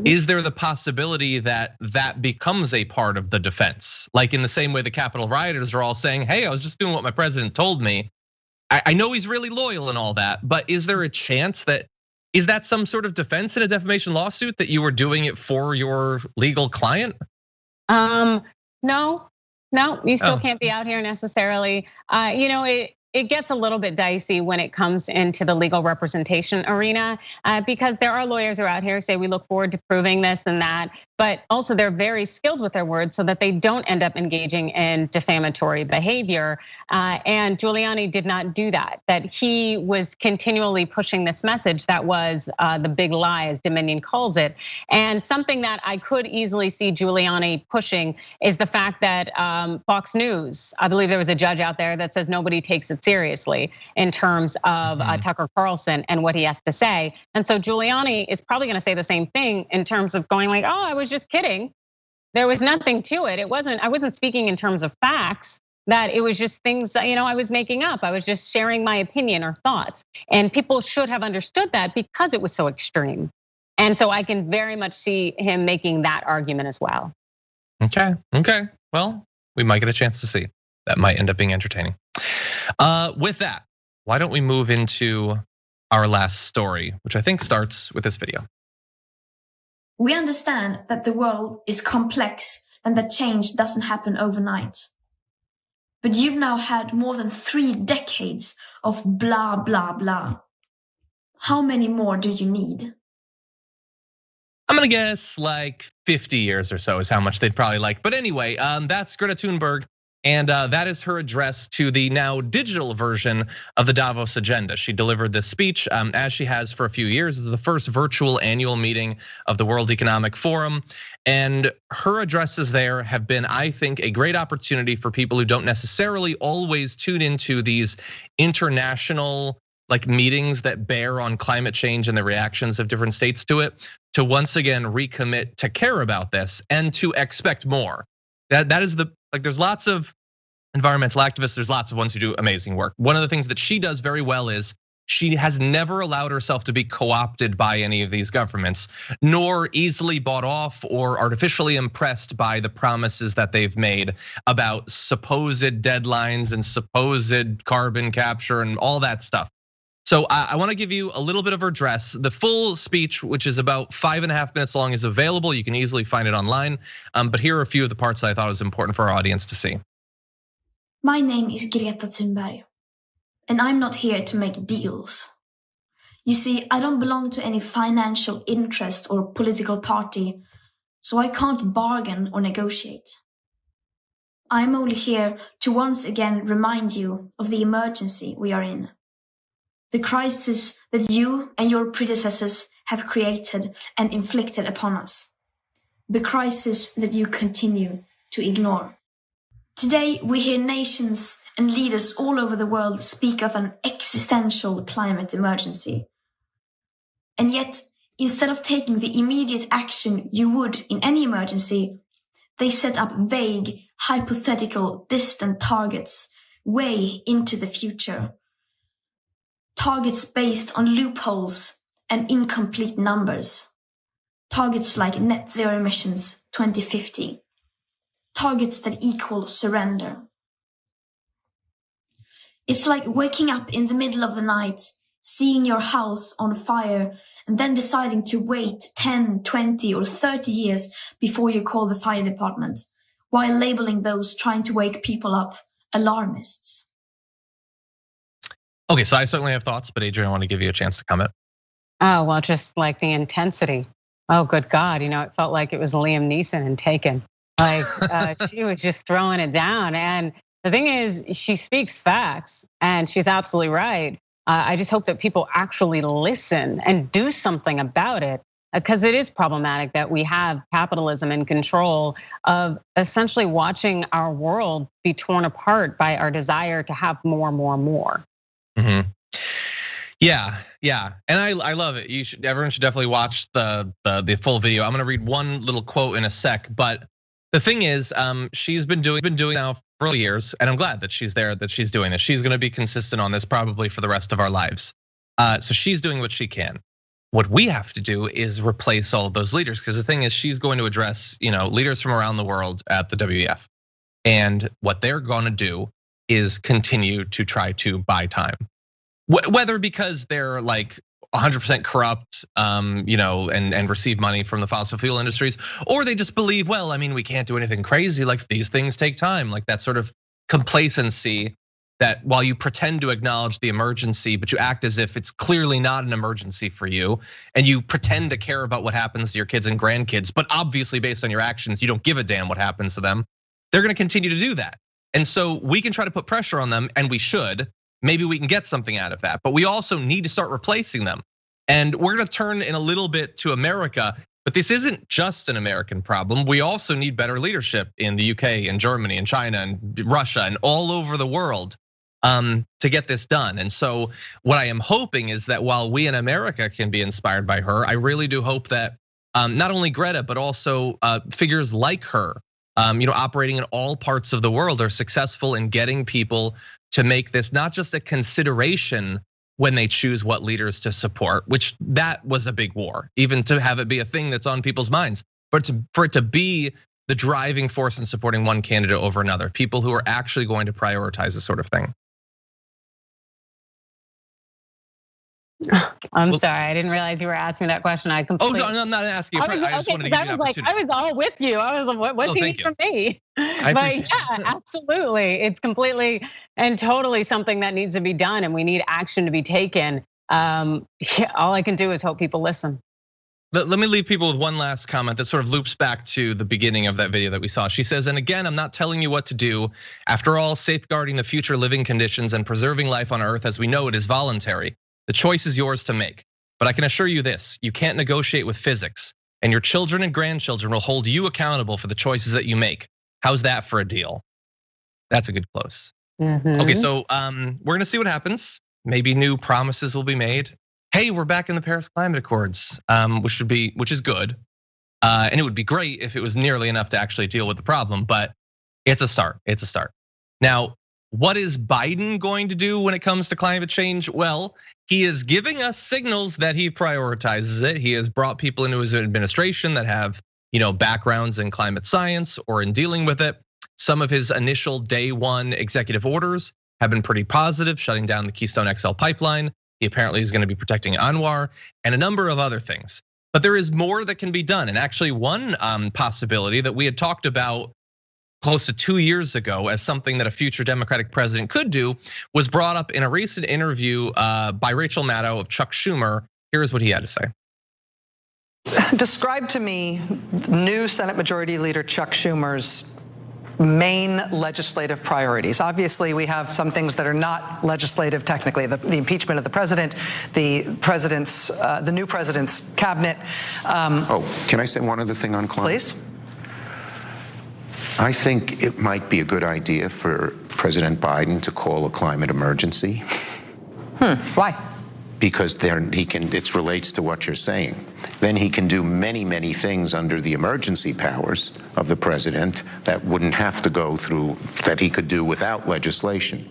Is there the possibility that that becomes a part of the defense? Like in the same way the Capitol rioters are all saying, hey, I was just doing what my president told me. I know he's really loyal and all that, but is there a chance that, is that some sort of defense in a defamation lawsuit that you were doing it for your legal client? No, you still can't be out here necessarily. it gets a little bit dicey when it comes into the legal representation arena, because there are lawyers who are out here who say we look forward to proving this and that, but also they're very skilled with their words so that they don't end up engaging in defamatory behavior. And Giuliani did not do that, that he was continually pushing this message that was the big lie, as Dominion calls it. And something that I could easily see Giuliani pushing is the fact that Fox News, I believe there was a judge out there that says nobody takes it seriously in terms of Tucker Carlson and what he has to say. And so Giuliani is probably gonna say the same thing in terms of going like, oh, I was just kidding. There was nothing to it. I wasn't speaking in terms of facts, that it was just things I was making up. I was just sharing my opinion or thoughts. And people should have understood that because it was so extreme. And so I can very much see him making that argument as well. Okay, well, we might get a chance to see. That might end up being entertaining. With that, why don't we move into our last story, which I think starts with this video. We understand that the world is complex and that change doesn't happen overnight. But you've now had more than 3 decades of blah, blah, blah. How many more do you need? I'm gonna guess like 50 years or so is how much they'd probably like. But anyway, that's Greta Thunberg. And that is her address to the now digital version of the Davos agenda. She delivered this speech, as she has for a few years. This is the first virtual annual meeting of the World Economic Forum. And her addresses there have been, I think, a great opportunity for people who don't necessarily always tune into these international meetings that bear on climate change and the reactions of different states to it, to once again recommit to care about this and to expect more. That is there's lots of environmental activists, there's lots of ones who do amazing work. One of the things that she does very well is she has never allowed herself to be co-opted by any of these governments, nor easily bought off or artificially impressed by the promises that they've made about supposed deadlines and supposed carbon capture and all that stuff. So I wanna give you a little bit of her address. The full speech, which is about 5.5 minutes long, is available. You can easily find it online. But here are a few of the parts that I thought was important for our audience to see. My name is Greta Thunberg, and I'm not here to make deals. You see, I don't belong to any financial interest or political party, so I can't bargain or negotiate. I'm only here to once again remind you of the emergency we are in. The crisis that you and your predecessors have created and inflicted upon us. The crisis that you continue to ignore. Today, we hear nations and leaders all over the world speak of an existential climate emergency. And yet, instead of taking the immediate action you would in any emergency, they set up vague, hypothetical, distant targets way into the future. Targets based on loopholes and incomplete numbers. Targets like net zero emissions 2050. Targets that equal surrender. It's like waking up in the middle of the night, seeing your house on fire, and then deciding to wait 10, 20, or 30 years before you call the fire department, while labeling those trying to wake people up alarmists. Okay, so I certainly have thoughts, but Adrienne, I want to give you a chance to comment. Oh, well, just like the intensity. Oh, good God, it felt like it was Liam Neeson in Taken. She was just throwing it down. And the thing is, she speaks facts and she's absolutely right. I just hope that people actually listen and do something about it, because it is problematic that we have capitalism in control of essentially watching our world be torn apart by our desire to have more. Mm-hmm. Yeah, and I love it. Everyone should definitely watch the full video. I'm gonna read one little quote in a sec, but the thing is, she's been doing now for years, and I'm glad that she's there, that she's doing this. She's gonna be consistent on this probably for the rest of our lives. So she's doing what she can. What we have to do is replace all of those leaders, because the thing is, she's going to address leaders from around the world at the WEF, and what they're gonna do is continue to try to buy time. Whether because they're like 100% corrupt, and receive money from the fossil fuel industries, or they just believe, well, we can't do anything crazy, like these things take time, like that sort of complacency that while you pretend to acknowledge the emergency, but you act as if it's clearly not an emergency for you, and you pretend to care about what happens to your kids and grandkids, but obviously based on your actions, you don't give a damn what happens to them, they're gonna continue to do that. And so we can try to put pressure on them, and we should. Maybe we can get something out of that, but we also need to start replacing them. And we're gonna turn in a little bit to America, but this isn't just an American problem. We also need better leadership in the UK and Germany and China and Russia and all over the world to get this done. And so what I am hoping is that while we in America can be inspired by her, I really do hope that not only Greta, but also figures like her, operating in all parts of the world are successful in getting people to make this not just a consideration when they choose what leaders to support, which that was a big war, even to have it be a thing that's on people's minds, but for it to be the driving force in supporting one candidate over another, people who are actually going to prioritize this sort of thing. I'm sorry, I didn't realize you were asking that question. I completely. Oh, no, I'm not asking. I just wanted to give you an opportunity. I was all with you. I was like, what's he need from me? But yeah, absolutely. It's completely and totally something that needs to be done, and we need action to be taken. All I can do is hope people listen. Let me leave people with one last comment that sort of loops back to the beginning of that video that we saw. She says, and again, I'm not telling you what to do. After all, safeguarding the future living conditions and preserving life on Earth as we know it is voluntary. The choice is yours to make. But I can assure you this, you can't negotiate with physics, and your children and grandchildren will hold you accountable for the choices that you make. How's that for a deal? That's a good close. Okay, so we're gonna see what happens. Maybe new promises will be made. Hey, we're back in the Paris Climate Accords, which is good. And it would be great if it was nearly enough to actually deal with the problem, but it's a start, it's a start. Now, what is Biden going to do when it comes to climate change? Well, he is giving us signals that he prioritizes it. He has brought people into his administration that have, backgrounds in climate science or in dealing with it. Some of his initial day one executive orders have been pretty positive, shutting down the Keystone XL pipeline. He apparently is going to be protecting Anwar and a number of other things. But there is more that can be done. And actually one possibility that we had talked about close to 2 years ago as something that a future Democratic president could do was brought up in a recent interview by Rachel Maddow of Chuck Schumer. Here's what he had to say. Describe to me new Senate Majority Leader Chuck Schumer's main legislative priorities. Obviously, we have some things that are not legislative technically, the impeachment of the president, the new president's cabinet. Can I say one other thing on climate? Please. I think it might be a good idea for President Biden to call a climate emergency. Why? Because then it relates to what you're saying. Then he can do many, many things under the emergency powers of the president that wouldn't have to go through, that he could do without legislation.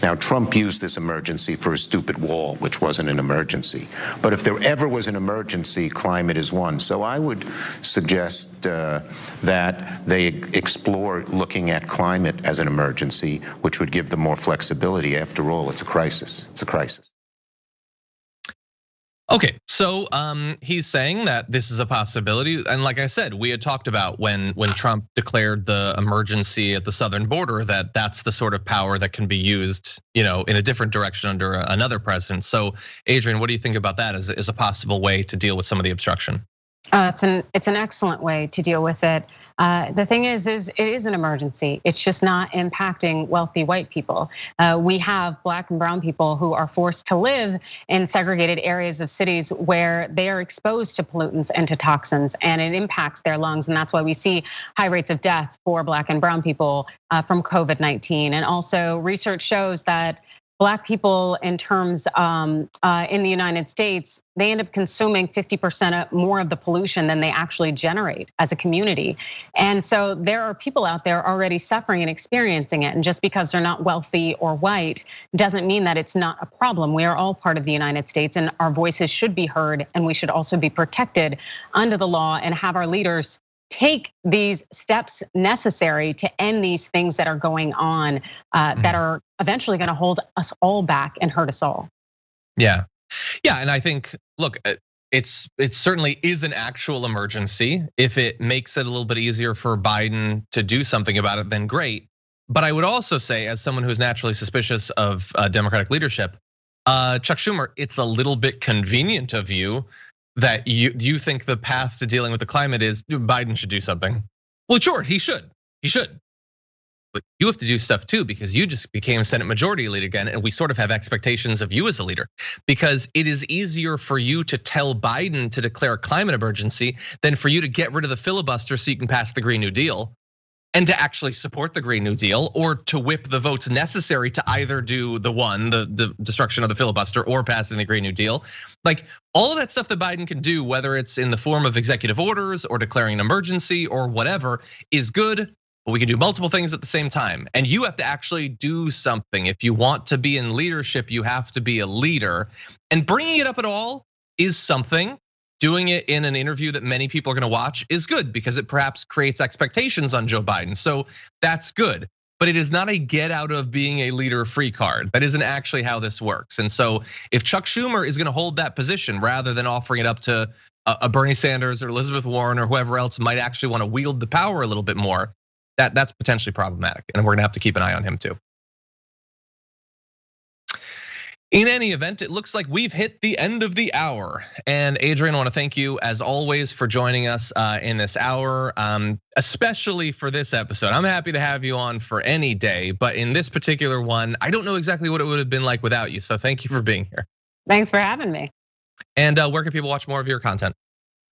Now, Trump used this emergency for a stupid wall, which wasn't an emergency. But if there ever was an emergency, climate is one. So I would suggest that they explore looking at climate as an emergency, which would give them more flexibility. After all, it's a crisis. It's a crisis. Okay, so he's saying that this is a possibility, and like I said, we had talked about when Trump declared the emergency at the southern border that that's the sort of power that can be used, in a different direction under another president. So, Adrienne, what do you think about that as a possible way to deal with some of the obstruction? It's an excellent way to deal with it. The thing is it is an emergency. It's just not impacting wealthy white people. We have Black and brown people who are forced to live in segregated areas of cities where they are exposed to pollutants and to toxins, and it impacts their lungs. And that's why we see high rates of death for Black and brown people from COVID-19. And also research shows that Black people in terms in the United States, they end up consuming 50% more of the pollution than they actually generate as a community. And so there are people out there already suffering and experiencing it. And just because they're not wealthy or white doesn't mean that it's not a problem. We are all part of the United States and our voices should be heard, and we should also be protected under the law and have our leaders take these steps necessary to end these things that are going on that are eventually going to hold us all back and hurt us all. Yeah, and I think, look, it certainly is an actual emergency. If it makes it a little bit easier for Biden to do something about it, then great. But I would also say, as someone who's naturally suspicious of Democratic leadership, Chuck Schumer, it's a little bit convenient of you that you think the path to dealing with the climate is Biden should do something. Well, sure, he should. But you have to do stuff too, because you just became Senate Majority Leader again, and we sort of have expectations of you as a leader. Because it is easier for you to tell Biden to declare a climate emergency than for you to get rid of the filibuster so you can pass the Green New Deal, and to actually support the Green New Deal, or to whip the votes necessary to either do the destruction of the filibuster or passing the Green New Deal. Like all of that stuff that Biden can do, whether it's in the form of executive orders or declaring an emergency or whatever, is good. But we can do multiple things at the same time. And you have to actually do something. If you want to be in leadership, you have to be a leader. And bringing it up at all is something. Doing it in an interview that many people are gonna watch is good, because it perhaps creates expectations on Joe Biden. So that's good. But it is not a get out of being a leader free card. That isn't actually how this works. And so if Chuck Schumer is gonna hold that position rather than offering it up to a Bernie Sanders or Elizabeth Warren or whoever else might actually wanna wield the power a little bit more, that's potentially problematic, and we're gonna have to keep an eye on him too. In any event, it looks like we've hit the end of the hour. And Adrienne, I wanna thank you as always for joining us in this hour, especially for this episode. I'm happy to have you on for any day, but in this particular one, I don't know exactly what it would have been like without you. So thank you for being here. Thanks for having me. And where can people watch more of your content?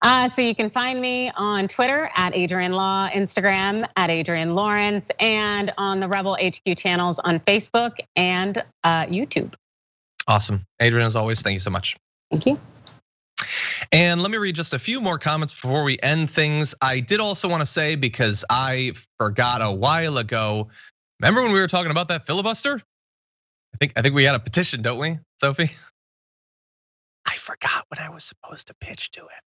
So you can find me on Twitter at Adrienne Law, Instagram at Adrienne Lawrence, and on the Rebel HQ channels on Facebook and YouTube. Awesome. Adrienne, as always, thank you so much. Thank you. And let me read just a few more comments before we end things. I did also want to say, because I forgot a while ago, remember when we were talking about that filibuster? I think we had a petition, don't we, Sophie? I forgot when I was supposed to pitch to it,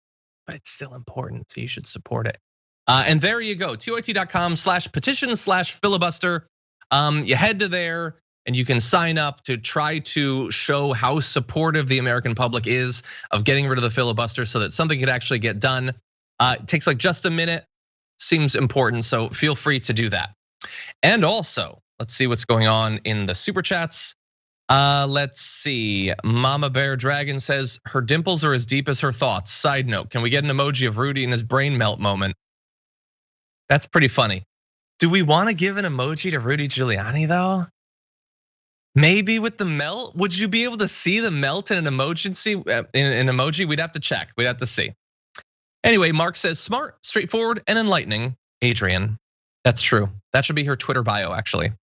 but it's still important, so you should support it. And there you go, tyt.com/petition/filibuster. You head to there and you can sign up to try to show how supportive the American public is of getting rid of the filibuster so that something could actually get done. It takes like just a minute, seems important, so feel free to do that. And also, let's see what's going on in the super chats. Let's see, Mama Bear Dragon says her dimples are as deep as her thoughts. Side note, can we get an emoji of Rudy in his brain melt moment? That's pretty funny. Do we want to give an emoji to Rudy Giuliani though? Maybe with the melt, would you be able to see the melt in an emoji? We'd have to check, we'd have to see. Anyway, Mark says smart, straightforward, and enlightening. Adrienne, that's true. That should be her Twitter bio, actually.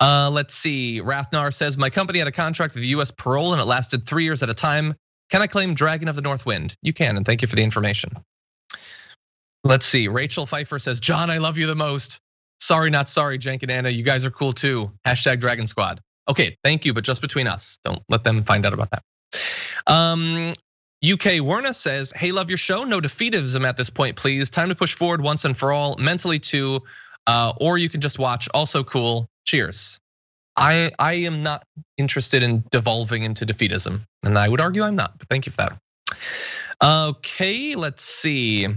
Let's see, Rathnar says, my company had a contract with the US Parole and it lasted 3 years at a time. Can I claim Dragon of the North Wind? You can, and thank you for the information. Let's see, Rachel Pfeiffer says, John, I love you the most. Sorry, not sorry, Jenk and Anna, you guys are cool too. #Dragon Squad. Okay, thank you, but just between us. Don't let them find out about that. UK Werna says, hey, love your show. No defeatism at this point, please. Time to push forward once and for all, mentally too, or you can just watch. Also cool. Cheers. I am not interested in devolving into defeatism, and I would argue I'm not, but thank you for that. Okay, let's see.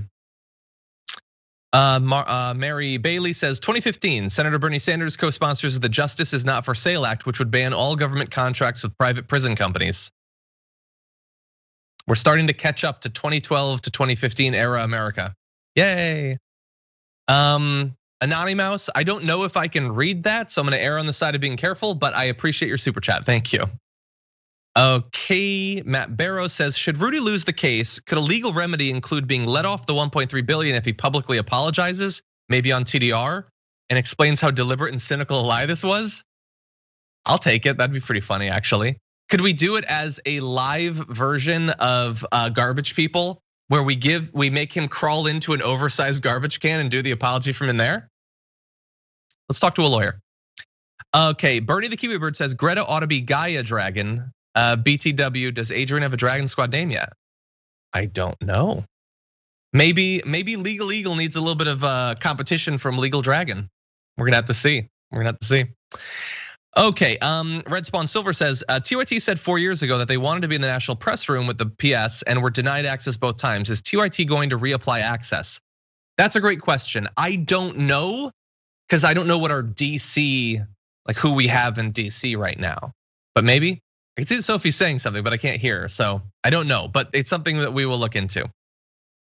Mary Bailey says 2015, Senator Bernie Sanders co-sponsors the Justice is Not for Sale Act, which would ban all government contracts with private prison companies. We're starting to catch up to 2012 to 2015 era America. Yay. Anonymous, I don't know if I can read that, so I'm gonna err on the side of being careful, but I appreciate your super chat, thank you. Okay, Matt Barrow says, should Rudy lose the case, could a legal remedy include being let off the 1.3 billion if he publicly apologizes, maybe on TDR, and explains how deliberate and cynical a lie this was? I'll take it, that'd be pretty funny actually. Could we do it as a live version of Garbage People, where we make him crawl into an oversized garbage can and do the apology from in there? Let's talk to a lawyer. Okay, Bernie the Kiwi Bird says Greta ought to be Gaia Dragon. BTW, does Adrienne have a Dragon Squad name yet? I don't know. Maybe Legal Eagle needs a little bit of competition from Legal Dragon. We're gonna have to see. Okay, Red Spawn Silver says, TYT said 4 years ago that they wanted to be in the national press room with the PS and were denied access both times. Is TYT going to reapply access? That's a great question. I don't know. because I don't know what our DC, like who we have in DC right now. But maybe, I can see that Sophie's saying something, but I can't hear her, so I don't know. But it's something that we will look into.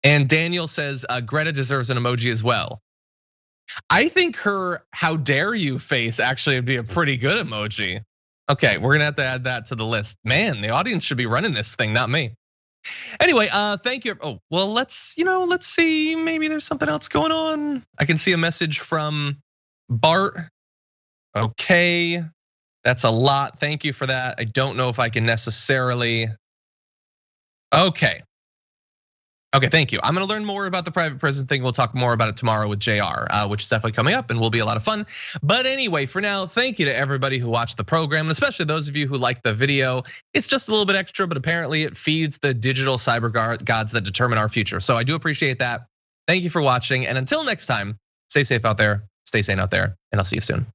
And Daniel says, Greta deserves an emoji as well. I think her "how dare you" face actually would be a pretty good emoji. Okay, we're gonna have to add that to the list. Man, the audience should be running this thing, not me. Anyway, thank you. Oh, well, let's see, maybe there's something else going on. I can see a message from Bart. Okay, that's a lot. Thank you for that. I don't know if I can necessarily. Okay, thank you. I'm gonna learn more about the private prison thing. We'll talk more about it tomorrow with JR, which is definitely coming up and will be a lot of fun. But anyway, for now, thank you to everybody who watched the program, and especially those of you who liked the video. It's just a little bit extra, but apparently it feeds the digital cyber gods that determine our future. So I do appreciate that. Thank you for watching, and until next time, stay safe out there, stay sane out there, and I'll see you soon.